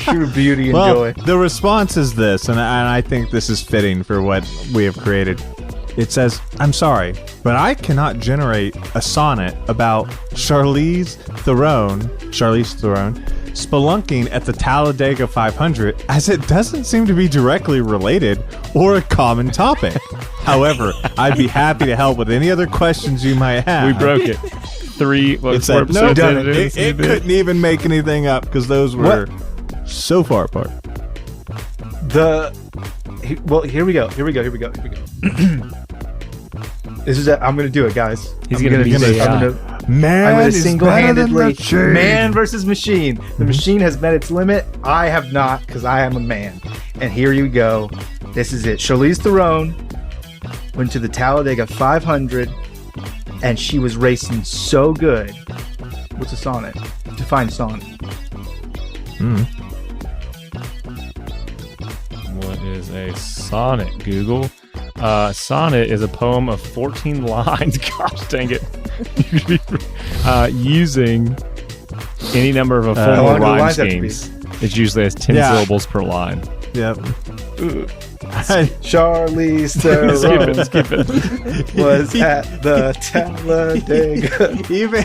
True beauty and
Well,
joy.
the response is this, and I think this is fitting for what we have created. It says, "I'm sorry, but I cannot generate a sonnet about Charlize Theron, spelunking at the Talladega 500, as it doesn't seem to be directly related or a common topic. However, I'd be happy to help with any other questions you might have."
We broke it.
It
Four
said, no,
episodes
it couldn't even make anything up because those were so far apart.
Well, here we go. This is. I'm gonna do it, guys.
He's
I'm
gonna be the AI.
I'm gonna single-handedly man versus machine. The machine has met its limit. I have not, because I am a man. And here you go. This is it. Charlize Theron went to the Talladega 500, and she was racing so good. What's a sonnet? Define sonnet.
What is a sonnet, Google? Sonnet is a poem of 14 lines. Gosh dang it. Using any number of a
how long
formal
do the
rhyme
lines have to be?
schemes. It usually has 10
Yeah.
syllables per line.
Yep.
Charlize Theron
Skip it.
was at the Talladega.
even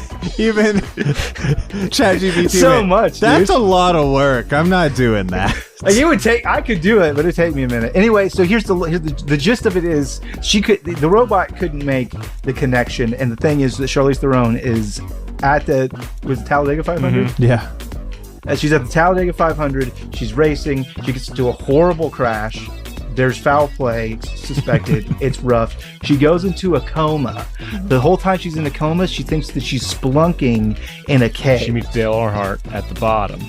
ChatGPT.
So
went,
much,
That's
dude.
a lot of work. I'm not doing that.
Like, I could do it, but it'd take me a minute. Anyway, so here's the gist of it is the robot couldn't make the connection, and the thing is that Charlize Theron is at the Talladega 500.
Yeah.
And she's at the Talladega 500. She's racing. She gets into a horrible crash. There's foul play suspected. It's rough. She goes into a coma. The whole time she's in a coma, she thinks that she's spelunking in a cave.
She meets Dale Earnhardt at the bottom.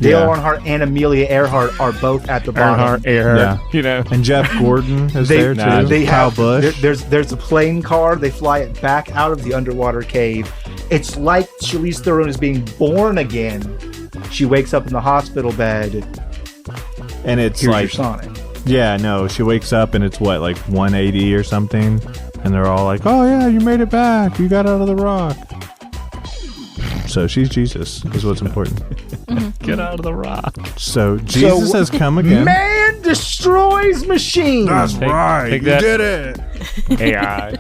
Dale
Yeah.
Earnhardt and Amelia Earhart are both at the bottom.
Earnhardt, Earhart,
Yeah.
you know.
And Jeff Gordon is there too.
nah,
They
Kyle
have
Busch.
there's a plane car. They fly it back out of the underwater cave. It's like Charlize Theron is being born again. She wakes up in the hospital bed.
And it's
Here's
like,
your sonnet.
yeah, no, she wakes up and it's what, like 180 or something, and they're all like, "Oh yeah, you made it back. You got out of the rock." So she's Jesus, is what's important.
Get out of the rock.
So Jesus has come again.
Man destroys machine.
right.
take that.
did it.
AI.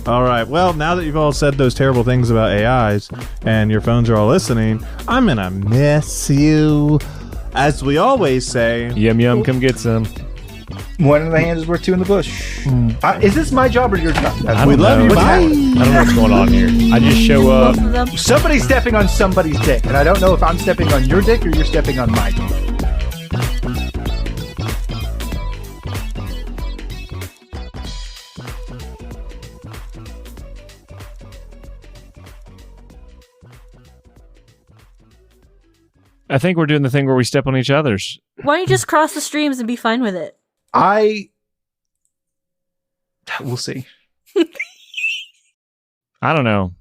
All right. Well, now that you've all said those terrible things about AIs and your phones are all listening, I'm gonna miss you. As we always say,
Yum yum, come get some.
One in the hand is worth two in the bush. Is this my job or your job?
I
we
don't
love
know.
you.
What's
Bye.
I don't know what's going on here. I just show up.
Both of them.
Somebody's stepping on somebody's dick, and I don't know if I'm stepping on your dick or you're stepping on my dick.
I think we're doing the thing where we step on each other's.
Why don't you just cross the streams and be fine with it?
We'll see.
I don't know.